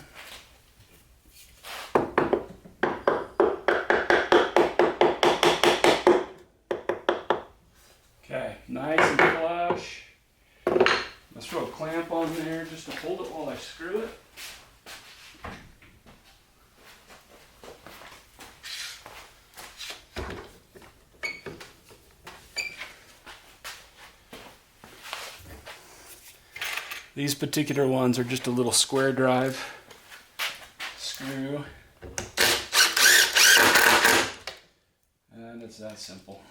[SPEAKER 1] Okay, nice and flush. Let's throw a clamp on there just to hold it while I screw it. These particular ones are just a little square drive screw. And it's that simple.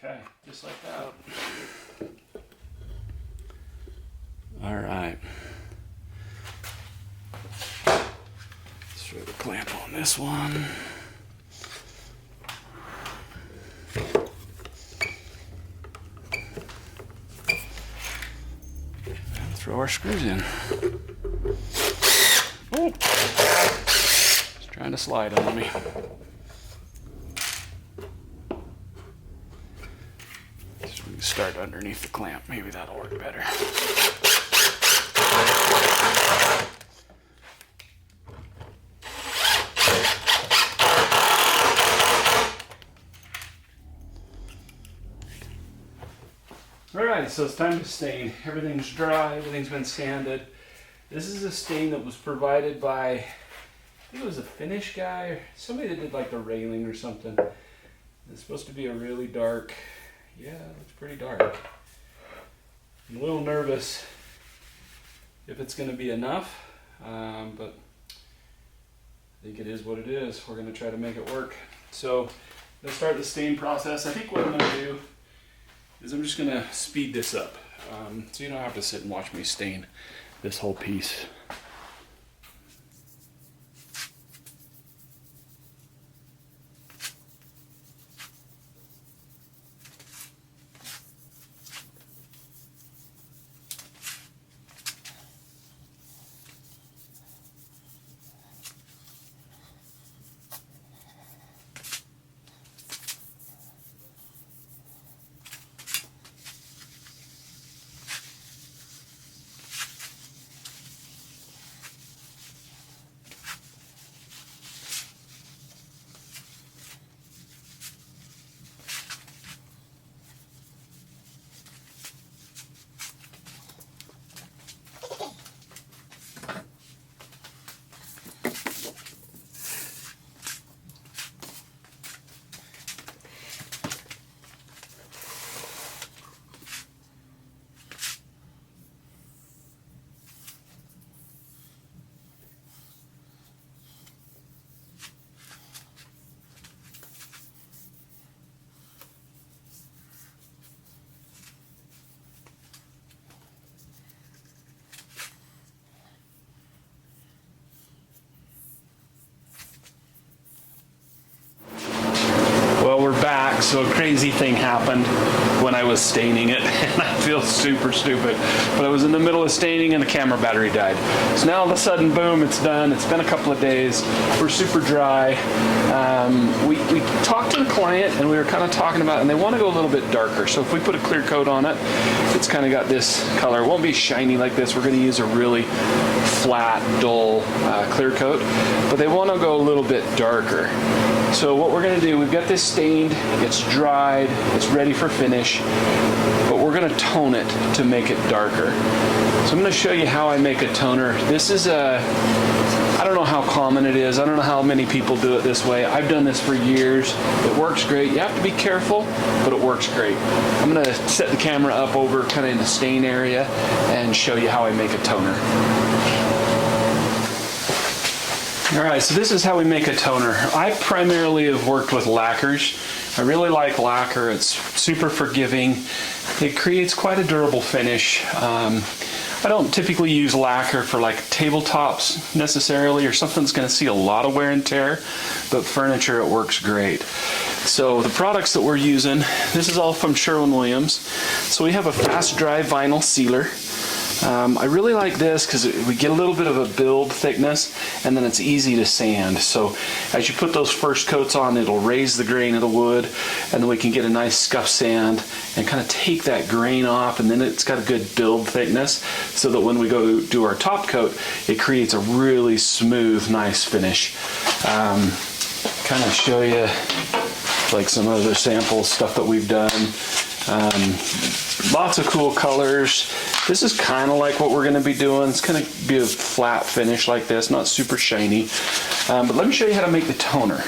[SPEAKER 1] Okay, just like that. All right. Let's throw the clamp on this one. And throw our screws in. Oh! It's trying to slide on me. So we can start underneath the clamp. Maybe that'll work better. Alright, so it's time to stain. Everything's dry, everything's been sanded. This is a stain that was provided by, I think it was a Finnish guy, or somebody that did like the railing or something. It's supposed to be a really dark, yeah, it looks pretty dark. I'm a little nervous if it's going to be enough, but I think it is what it is. We're going to try to make it work. So let's start the stain process. I think what I'm going to do is I'm just going to speed this up, so you don't have to sit and watch me stain this whole piece. Back, so a crazy thing happened when I was staining it, and I feel super stupid, but I was in the middle of staining and the camera battery died. So now all of a sudden, boom, it's done. It's been a couple of days. We're super dry. We talked to the client and we were kind of talking about it, and they want to go a little bit darker. So if we put a clear coat on it, it's kind of got this color. It won't be shiny like this. We're going to use a really flat, dull clear coat, but they want to go a little bit darker. So what we're going to do, we've got this stained, it's dried, it's ready for finish, but we're going to tone it to make it darker. So I'm going to show you how I make a toner. This is I don't know how common it is. I don't know how many people do it this way. I've done this for years. It works great. You have to be careful, but it works great. I'm going to set the camera up over kind of in the stain area and show you how I make a toner. All right, so this is how we make a toner. I primarily have worked with lacquers. I really like lacquer. It's super forgiving. It creates quite a durable finish. I don't typically use lacquer for like tabletops necessarily, or something that's going to see a lot of wear and tear, but furniture, it works great. So the products that we're using, this is all from Sherwin-Williams. So we have a fast dry vinyl sealer. I really like this because we get a little bit of a build thickness, and then it's easy to sand. So as you put those first coats on, it'll raise the grain of the wood, and then we can get a nice scuff sand and kind of take that grain off, and then it's got a good build thickness so that when we go do our top coat, it creates a really smooth, nice finish. Kind of show you like some other samples, stuff that we've done. Lots of cool colors. This is kind of like what we're going to be doing. It's going to be a flat finish like this, not super shiny. But let me show you how to make the toner.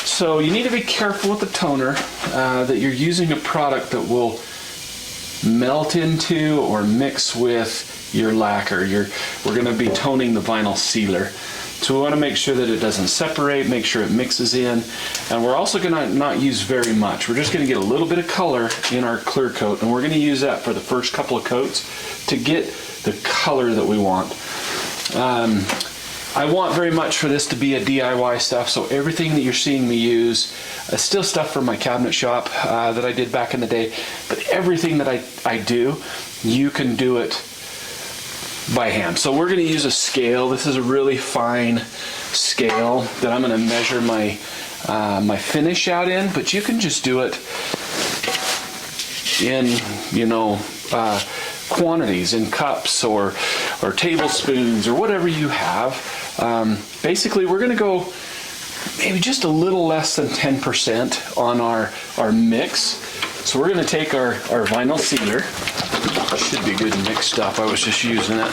[SPEAKER 1] So you need to be careful with the toner that you're using a product that will melt into or mix with your lacquer. We're going to be toning the vinyl sealer. So we want to make sure that it doesn't separate, make sure it mixes in. And we're also going to not use very much. We're just going to get a little bit of color in our clear coat, and we're going to use that for the first couple of coats to get the color that we want. I want very much for this to be a DIY stuff, so everything that you're seeing me use is still stuff from my cabinet shop that I did back in the day, but everything that I do, you can do it by hand. So we're going to use a scale. This is a really fine scale that I'm going to measure my my finish out in, but you can just do it in, you know, quantities, in cups or tablespoons or whatever you have. Basically, we're going to go maybe just a little less than 10% on our mix. So we're going to take our vinyl sealer. Should be good and mixed up. I was just using it.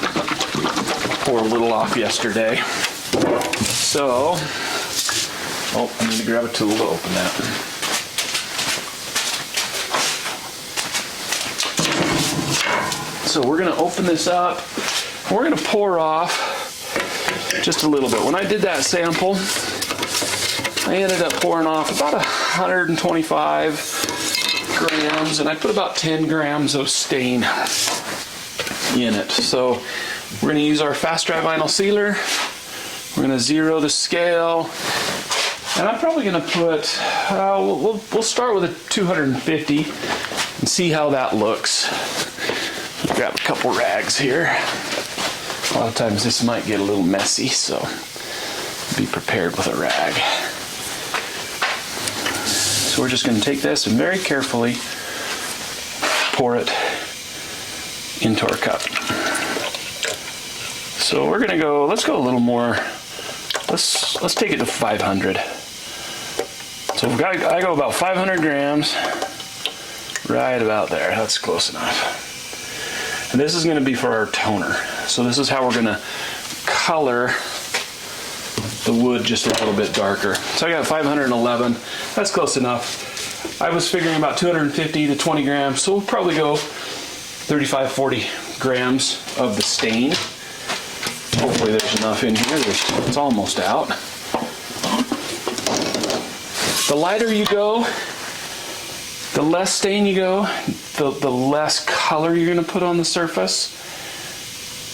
[SPEAKER 1] Pour a little off yesterday. So, oh, I need to grab a tool to open that. So we're gonna open this up. We're gonna pour off just a little bit. When I did that sample, I ended up pouring off about 125 grams, and I put about 10 grams of stain in it. So we're going to use our fast dry vinyl sealer. We're going to zero the scale, and I'm probably going to put, we'll start with a 250 and see how that looks. Grab a couple rags here. A lot of times this might get a little messy, so be prepared with a rag. So we're just going to take this and very carefully pour it into our cup. So we're going to go, let's go a little more, let's take it to 500. So I go about 500 grams, right about there. That's close enough. And this is going to be for our toner. So this is how we're going to color the wood just a little bit darker. So I got 511, that's close enough. I was figuring about 250 to 20 grams, so we'll probably go 35, 40 grams of the stain. Hopefully there's enough in here. It's almost out. The lighter you go, the less stain you go, the less color you're going to put on the surface.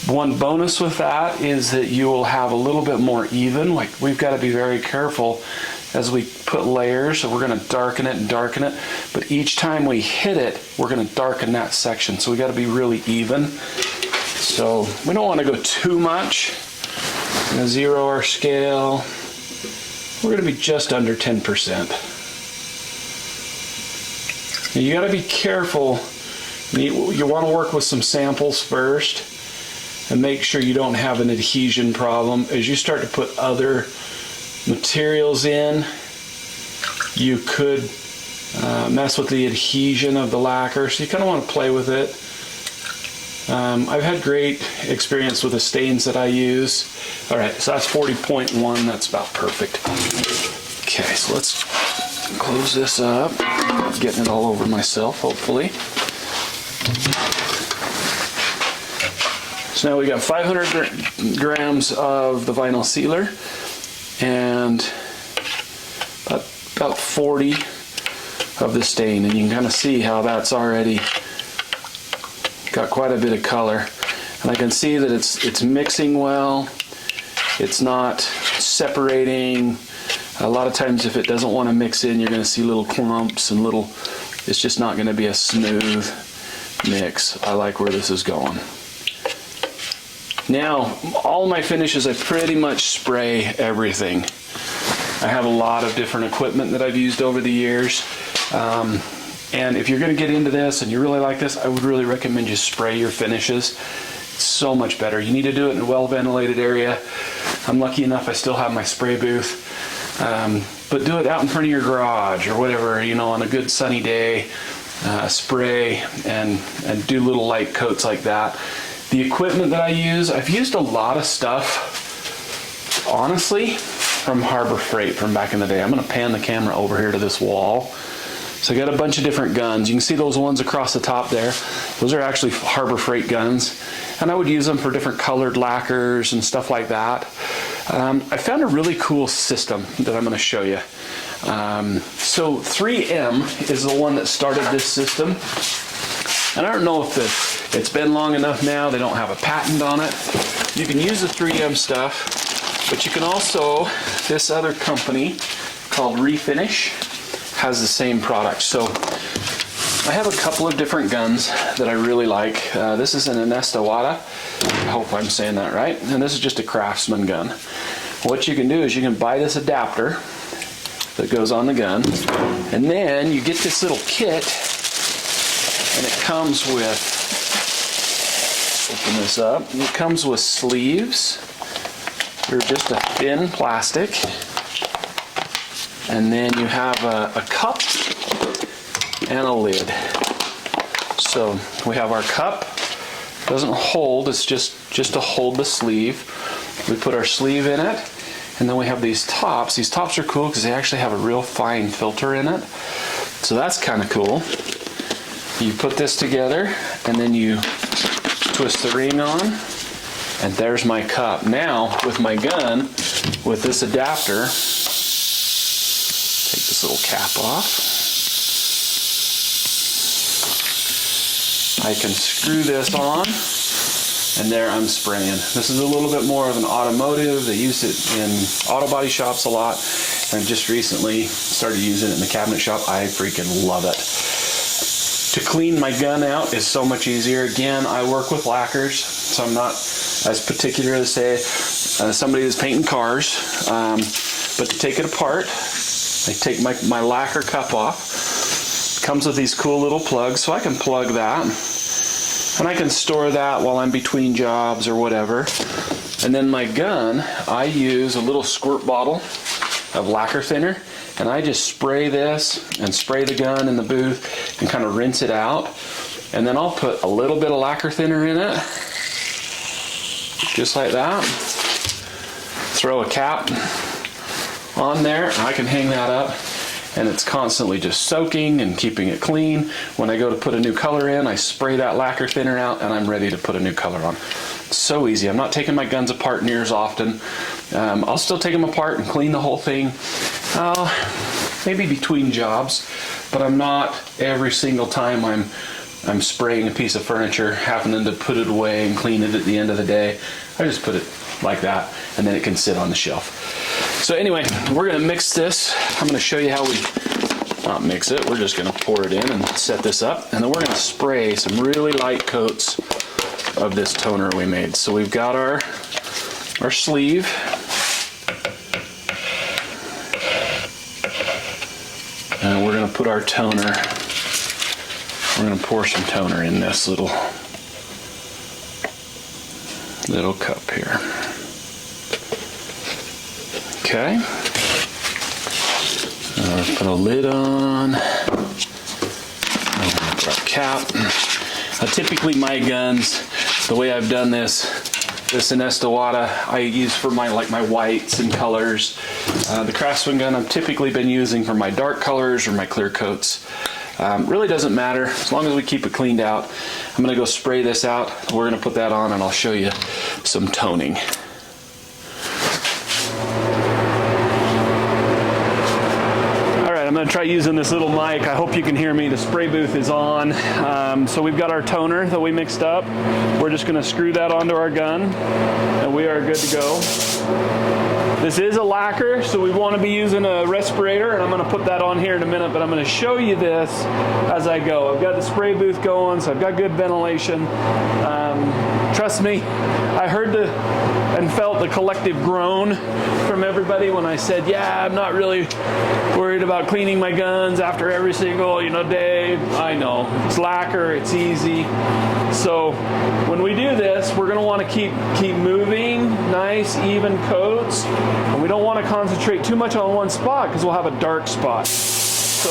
[SPEAKER 1] One bonus with that is that you will have a little bit more even. Like, we've got to be very careful as we put layers. So we're going to darken it and darken it. But each time we hit it, we're going to darken that section. So we got to be really even. So we don't want to go too much. We're going to zero our scale. We're going to be just under 10%. Now you got to be careful. You want to work with some samples first and make sure you don't have an adhesion problem. As you start to put other materials in, you could mess with the adhesion of the lacquer, so you kind of want to play with it. I've had great experience with the stains that I use. All right, so that's 40.1, that's about perfect. Okay, so let's close this up. I'm getting it all over myself, hopefully. So now we got 500 grams of the vinyl sealer and about 40 of the stain, and you can kind of see how that's already got quite a bit of color. And I can see that it's mixing well. It's not separating. A lot of times if it doesn't want to mix in, you're going to see little clumps and it's just not going to be a smooth mix. I like where this is going. Now, all my finishes, I pretty much spray everything. I have a lot of different equipment that I've used over the years. And if you're going to get into this and you really like this, I would really recommend you spray your finishes. It's so much better. You need to do it in a well-ventilated area. I'm lucky enough I still have my spray booth. But do it out in front of your garage or whatever, you know, on a good sunny day. Spray and do little light coats like that. The equipment that I use, I've used a lot of stuff, honestly, from Harbor Freight from back in the day. I'm going to pan the camera over here to this wall. So I got a bunch of different guns. You can see those ones across the top there. Those are actually Harbor Freight guns. And I would use them for different colored lacquers and stuff like that. I found a really cool system that I'm going to show you. So 3M is the one that started this system. And I don't know if it's been long enough now. They don't have a patent on it. You can use the 3M stuff, but you can also, this other company called Refinish has the same product. So I have a couple of different guns that I really like. This is an Anestawada. I hope I'm saying that right. And this is just a Craftsman gun. What you can do is you can buy this adapter that goes on the gun, and then you get this little kit, and it comes with, open this up, and it comes with sleeves. They're just a thin plastic. And then you have a cup and a lid. So we have our cup. Doesn't hold, it's just to hold the sleeve. We put our sleeve in it, and then we have these tops. These tops are cool because they actually have a real fine filter in it. So that's kind of cool. You put this together, and then you twist the ring on, and there's my cup. Now, with my gun, with this adapter, take this little cap off. I can screw this on, and there I'm spraying. This is a little bit more of an automotive. They use it in auto body shops a lot, and just recently started using it in the cabinet shop. I freaking love it. To clean my gun out is so much easier. Again, I work with lacquers, so I'm not as particular as say somebody that's painting cars, but to take it apart, I take my lacquer cup off. Comes with these cool little plugs, so I can plug that, and I can store that while I'm between jobs or whatever. And then my gun, I use a little squirt bottle of lacquer thinner, and I just spray this and spray the gun in the booth and kind of rinse it out. And then I'll put a little bit of lacquer thinner in it, just like that. Throw a cap on there, and I can hang that up. And it's constantly just soaking and keeping it clean. When I go to put a new color in, I spray that lacquer thinner out, and I'm ready to put a new color on. It's so easy. I'm not taking my guns apart near as often. I'll still take them apart and clean the whole thing, maybe between jobs, but I'm not every single time I'm spraying a piece of furniture, happening to put it away and clean it at the end of the day. I just put it like that, and then it can sit on the shelf. So anyway, we're gonna mix this. I'm gonna show you how we, not mix it, we're just gonna pour it in and set this up, and then we're gonna spray some really light coats of this toner we made. So we've got our sleeve. And we're gonna put our toner, we're gonna pour some toner in this little cup here. Okay. Put a lid on. Put our cap. Typically my guns, the way I've done this Inestawada I use for my whites and colors. The Craftsman gun I've typically been using for my dark colors or my clear coats. Really doesn't matter as long as we keep it cleaned out. I'm gonna go spray this out. We're gonna put that on, and I'll show you some toning. I'm going to try using this little mic. I hope you can hear me. The spray booth is on. So we've got our toner that we mixed up. We're just going to screw that onto our gun, and we are good to go. This is a lacquer, so we want to be using a respirator, and I'm going to put that on here in a minute, but I'm going to show you this as I go. I've got the spray booth going, so I've got good ventilation. Trust me, I heard and felt the collective groan from everybody when I said, yeah, I'm not really worried about cleaning my guns after every single day. I know, it's lacquer, it's easy. So when we do this, we're going to want to keep moving, nice, even coats. And we don't want to concentrate too much on one spot because we'll have a dark spot. So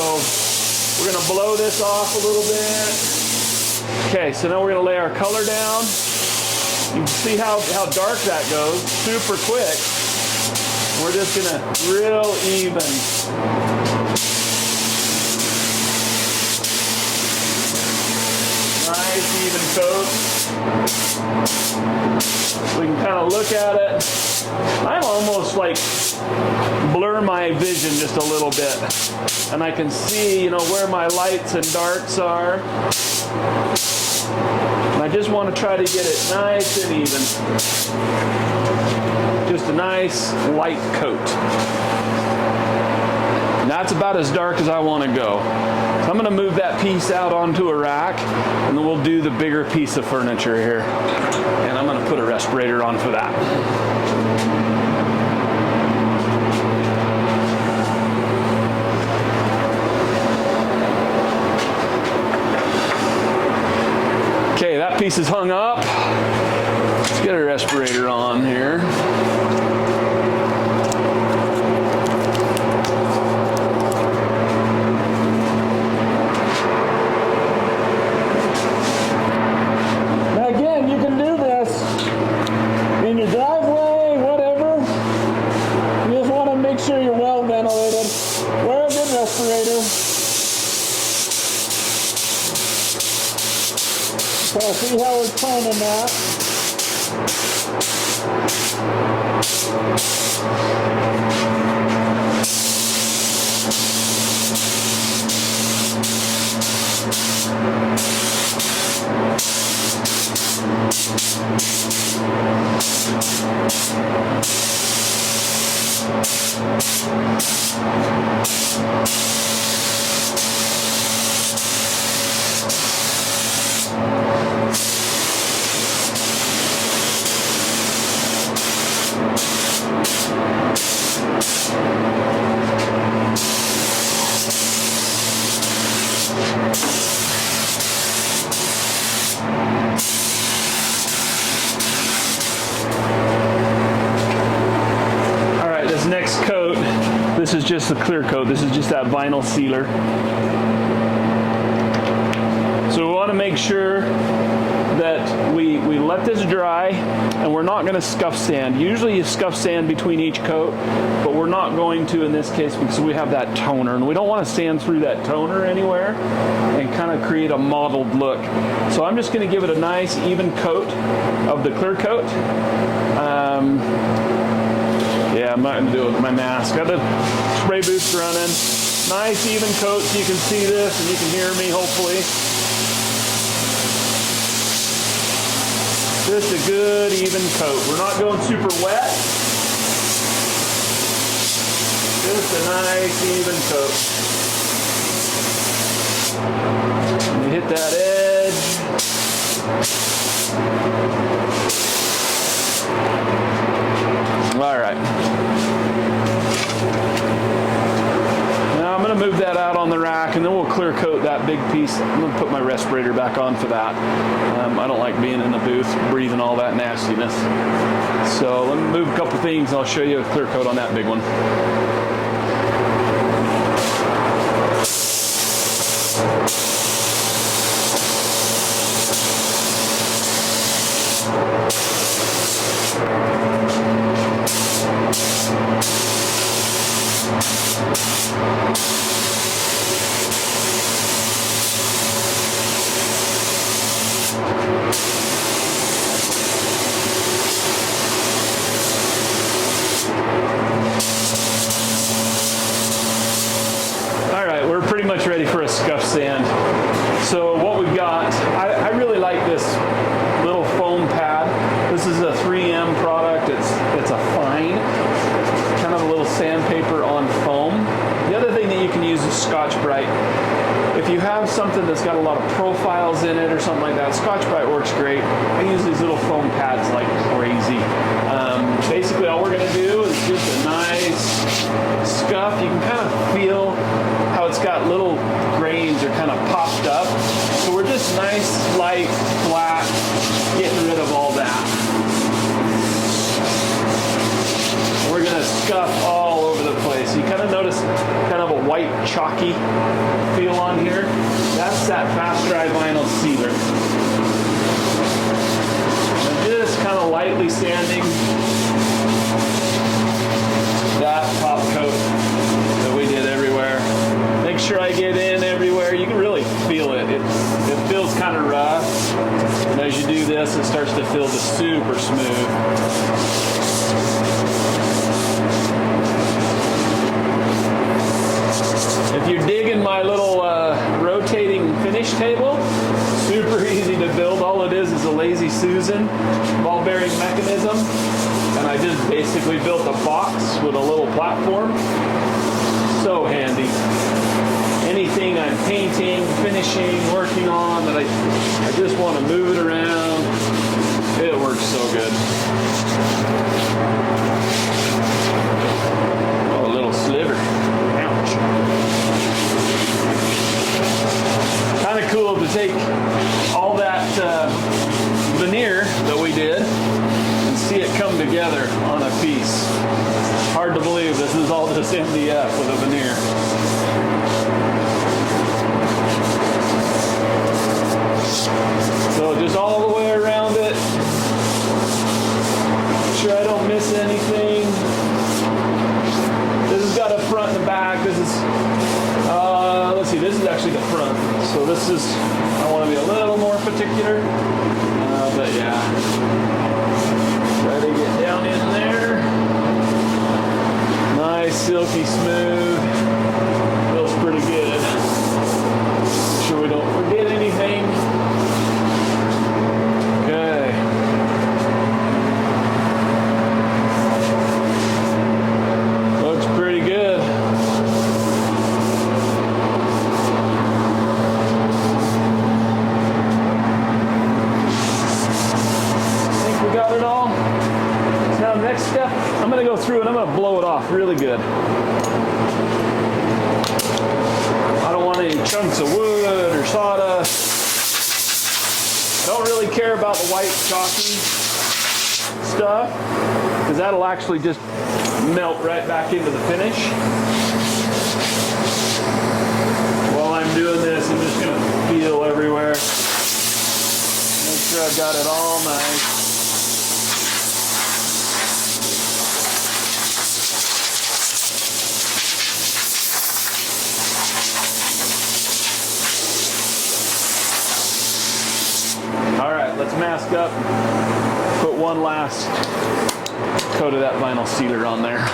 [SPEAKER 1] we're going to blow this off a little bit. Okay, so now we're going to lay our color down. You can see how dark that goes, super quick. We're just going to real even. Nice even coat. We can kind of look at it. I'm almost like blur my vision just a little bit, and I can see where my lights and darks are. And I just want to try to get it nice and even. Just a nice light coat. And that's about as dark as I want to go. So I'm going to move that piece out onto a rack, and then we'll do the bigger piece of furniture here. And I'm going to put a respirator on for that. Okay, that piece is hung up. Let's get a respirator on here.
[SPEAKER 2] So see how we're planning that. Next coat, this is just the clear coat. This is just that vinyl sealer. So we want to make sure that we let this dry, and we're not going to scuff sand. Usually you scuff sand between each coat, but we're not going to in this case because we have that toner, and we don't want to sand through that toner anywhere and kind of create a mottled look. So I'm just going to give it a nice even coat of the clear coat. Yeah, I'm not going to do it with my mask. Got the spray boots running. Nice even coat so you can see this and you can hear me hopefully. Just a good even coat. We're not going super wet. Just a nice even coat. You hit that edge. All right. Now I'm going to move that out on the rack, and then we'll clear coat that big piece. I'm going to put my respirator back on for that. I don't like being in the booth, breathing all that nastiness. So let me move a couple things, and I'll show you a clear coat on that big one. All right, we're pretty much ready for a scuff sand. So what we've got, I really like this little foam pad. This is a 3M product. It's a fine, kind of a little sandpaper on foam. The other thing that you can use is Scotch-Brite. If you have something that's got a lot of profiles in it or something like that, Scotch-Brite works great. I use these little foam pads like crazy. Basically all we're going to do is just a nice scuff. You can kind of feel how it's got little grains are kind of popped up. So we're just nice, light, flat, getting rid of all that. We're going to scuff all over the place. You kind of notice kind of a white chalky feel on here. That's that fast dry vinyl sealer. And just kind of lightly sanding that top coat that we did everywhere. Make sure I get in everywhere. You can really feel it. It feels kind of rough. And as you do this, it starts to feel just super smooth. If you're digging my little rotating finish table, super easy to build. All it is a Lazy Susan ball bearing mechanism. And I just basically built a box with a little platform. So handy. Anything I'm painting, finishing, working on that I just want to move it around, it works so good. Oh, a little sliver. Ouch. Kind of cool to take all that veneer that we did and see it come together on a piece. Hard to believe this is all just MDF with a veneer. So just all the way around it. Make sure I don't miss anything. This has got a front and a back. This is, let's see, this is actually the front. So this is, I want to be a little more particular. But yeah. Try to get down in there. Nice, silky smooth. Feels pretty good. Make sure we don't forget anything. Okay. Looks pretty good. Got it all. So now the next step, I'm going to go through and I'm going to blow it off really good. I don't want any chunks of wood or sawdust. I don't really care about the white chalky stuff because that'll actually just melt right back into the finish. While I'm doing this, I'm just going to feel everywhere. Make sure I've got it all nice. Let's mask up, put one last coat of that vinyl sealer on there.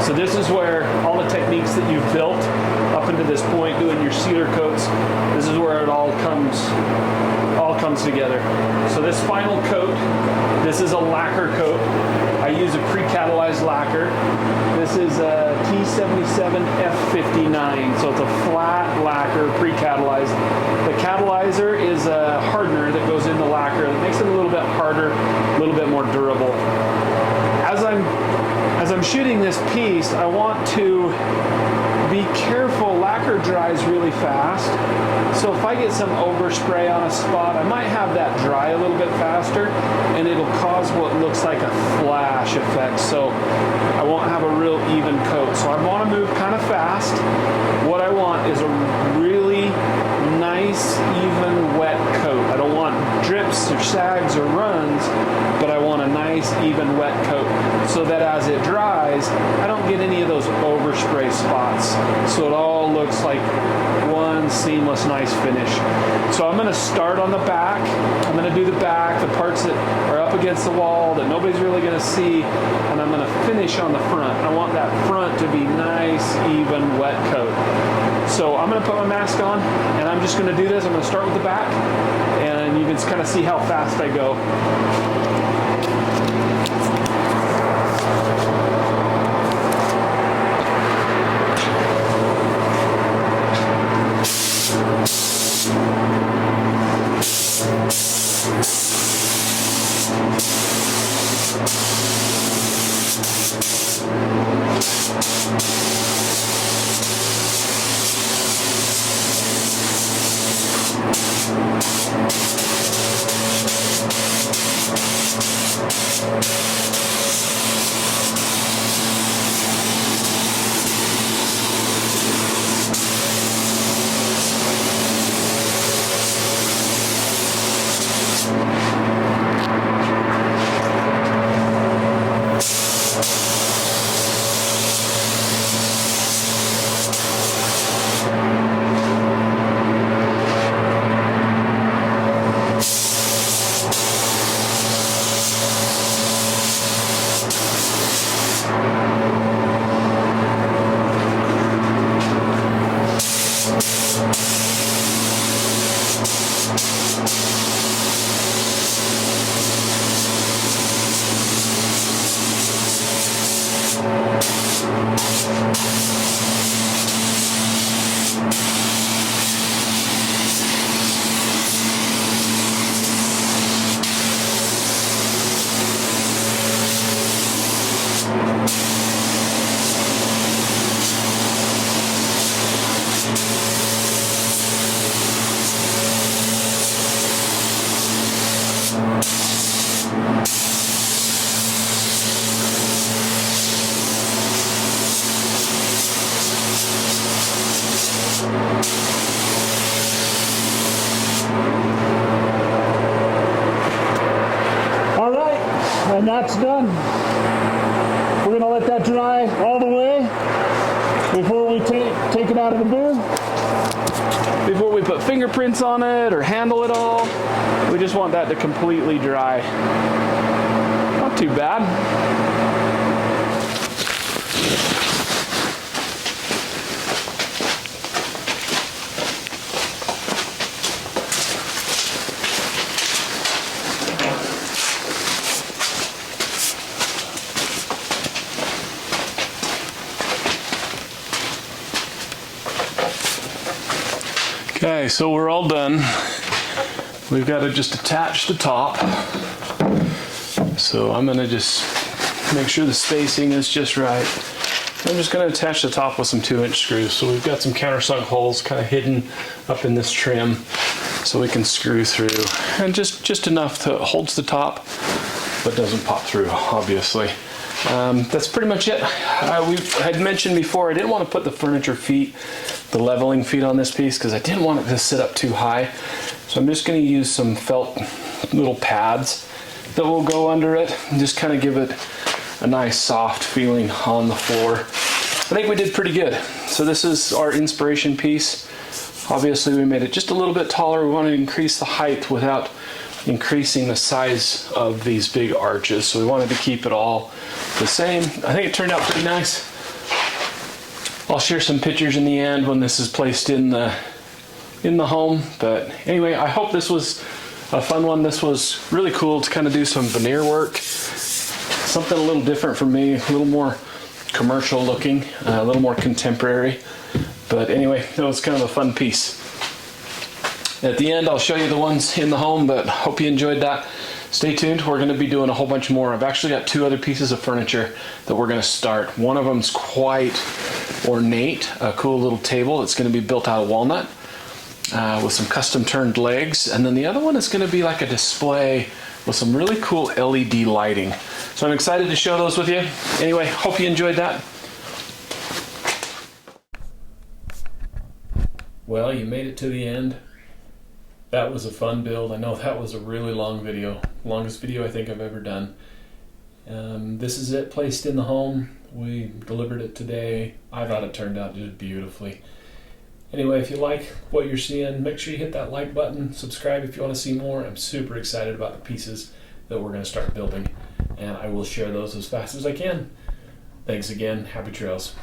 [SPEAKER 2] So this is where all the techniques that you've built up until this point, doing your sealer coats, this is where it all comes together. So this final coat, this is a lacquer coat. I use a pre-catalyzed lacquer. This is a T77 F59, so it's a flat lacquer, pre-catalyzed. The catalyzer is a hardener that goes in the lacquer that makes it a little bit harder, a little bit more durable. As I'm shooting this piece, I want to be careful. Lacquer dries really fast. So if I get some overspray on a spot, I might have that dry a little bit faster and it'll cause what looks like a flash effect. So I won't have a real even coat. So I want to move kind of fast. What I want is a really nice, even wet coat. I don't want drips or sags or runs, but I want a nice, even wet coat so that as it dries, I don't get any of those overspray spots. So it all looks like one seamless, nice finish. So I'm going to start on the back. I'm going to do the back, the parts that are up against the wall that nobody's really going to see, and I'm going to finish on the front. I want that front to be nice, even, wet coat. So I'm going to put my mask on, and I'm just going to do this. I'm going to start with the back, and you can kind of see how fast I go.
[SPEAKER 3] All right, and that's done. We're gonna let that dry all the way before we take it out of the booth.
[SPEAKER 2] Before we put fingerprints on it or handle it all, we just want that to completely dry. Not too bad. Okay, so we're all done. We've got to just attach the top. So I'm gonna just make sure the spacing is just right. I'm just gonna attach the top with some 2-inch screws. So we've got some countersunk holes kind of hidden up in this trim so we can screw through. And just enough to holds the top, but doesn't pop through, obviously. That's pretty much it. We had mentioned before, I didn't want to put the furniture feet, the leveling feet on this piece because I didn't want it to sit up too high. So I'm just going to use some felt little pads that will go under it and just kind of give it a nice soft feeling on the floor. I think we did pretty good. So this is our inspiration piece. Obviously we made it just a little bit taller. We wanted to increase the height without increasing the size of these big arches. So we wanted to keep it all the same. I think it turned out pretty nice. I'll share some pictures in the end when this is placed in the home. But anyway, I hope this was a fun one. This was really cool to kind of do some veneer work. Something a little different for me, a little more commercial looking, a little more contemporary. But anyway, that was kind of a fun piece. At the end, I'll show you the ones in the home, but hope you enjoyed that. Stay tuned. We're going to be doing a whole bunch more. I've actually got 2 other pieces of furniture that we're going to start. One of them's quite ornate, a cool little table. It's going to be built out of walnut with some custom turned legs. And then the other one is going to be like a display with some really cool LED lighting. So I'm excited to show those with you. Anyway, hope you enjoyed that. Well, you made it to the end. That was a fun build. I know that was a really long video. Longest video I think I've ever done. This is it placed in the home. We delivered it today. I thought it turned out just beautifully. Anyway, if you like what you're seeing, make sure you hit that like button. Subscribe if you want to see more. I'm super excited about the pieces that we're going to start building. And I will share those as fast as I can. Thanks again. Happy trails.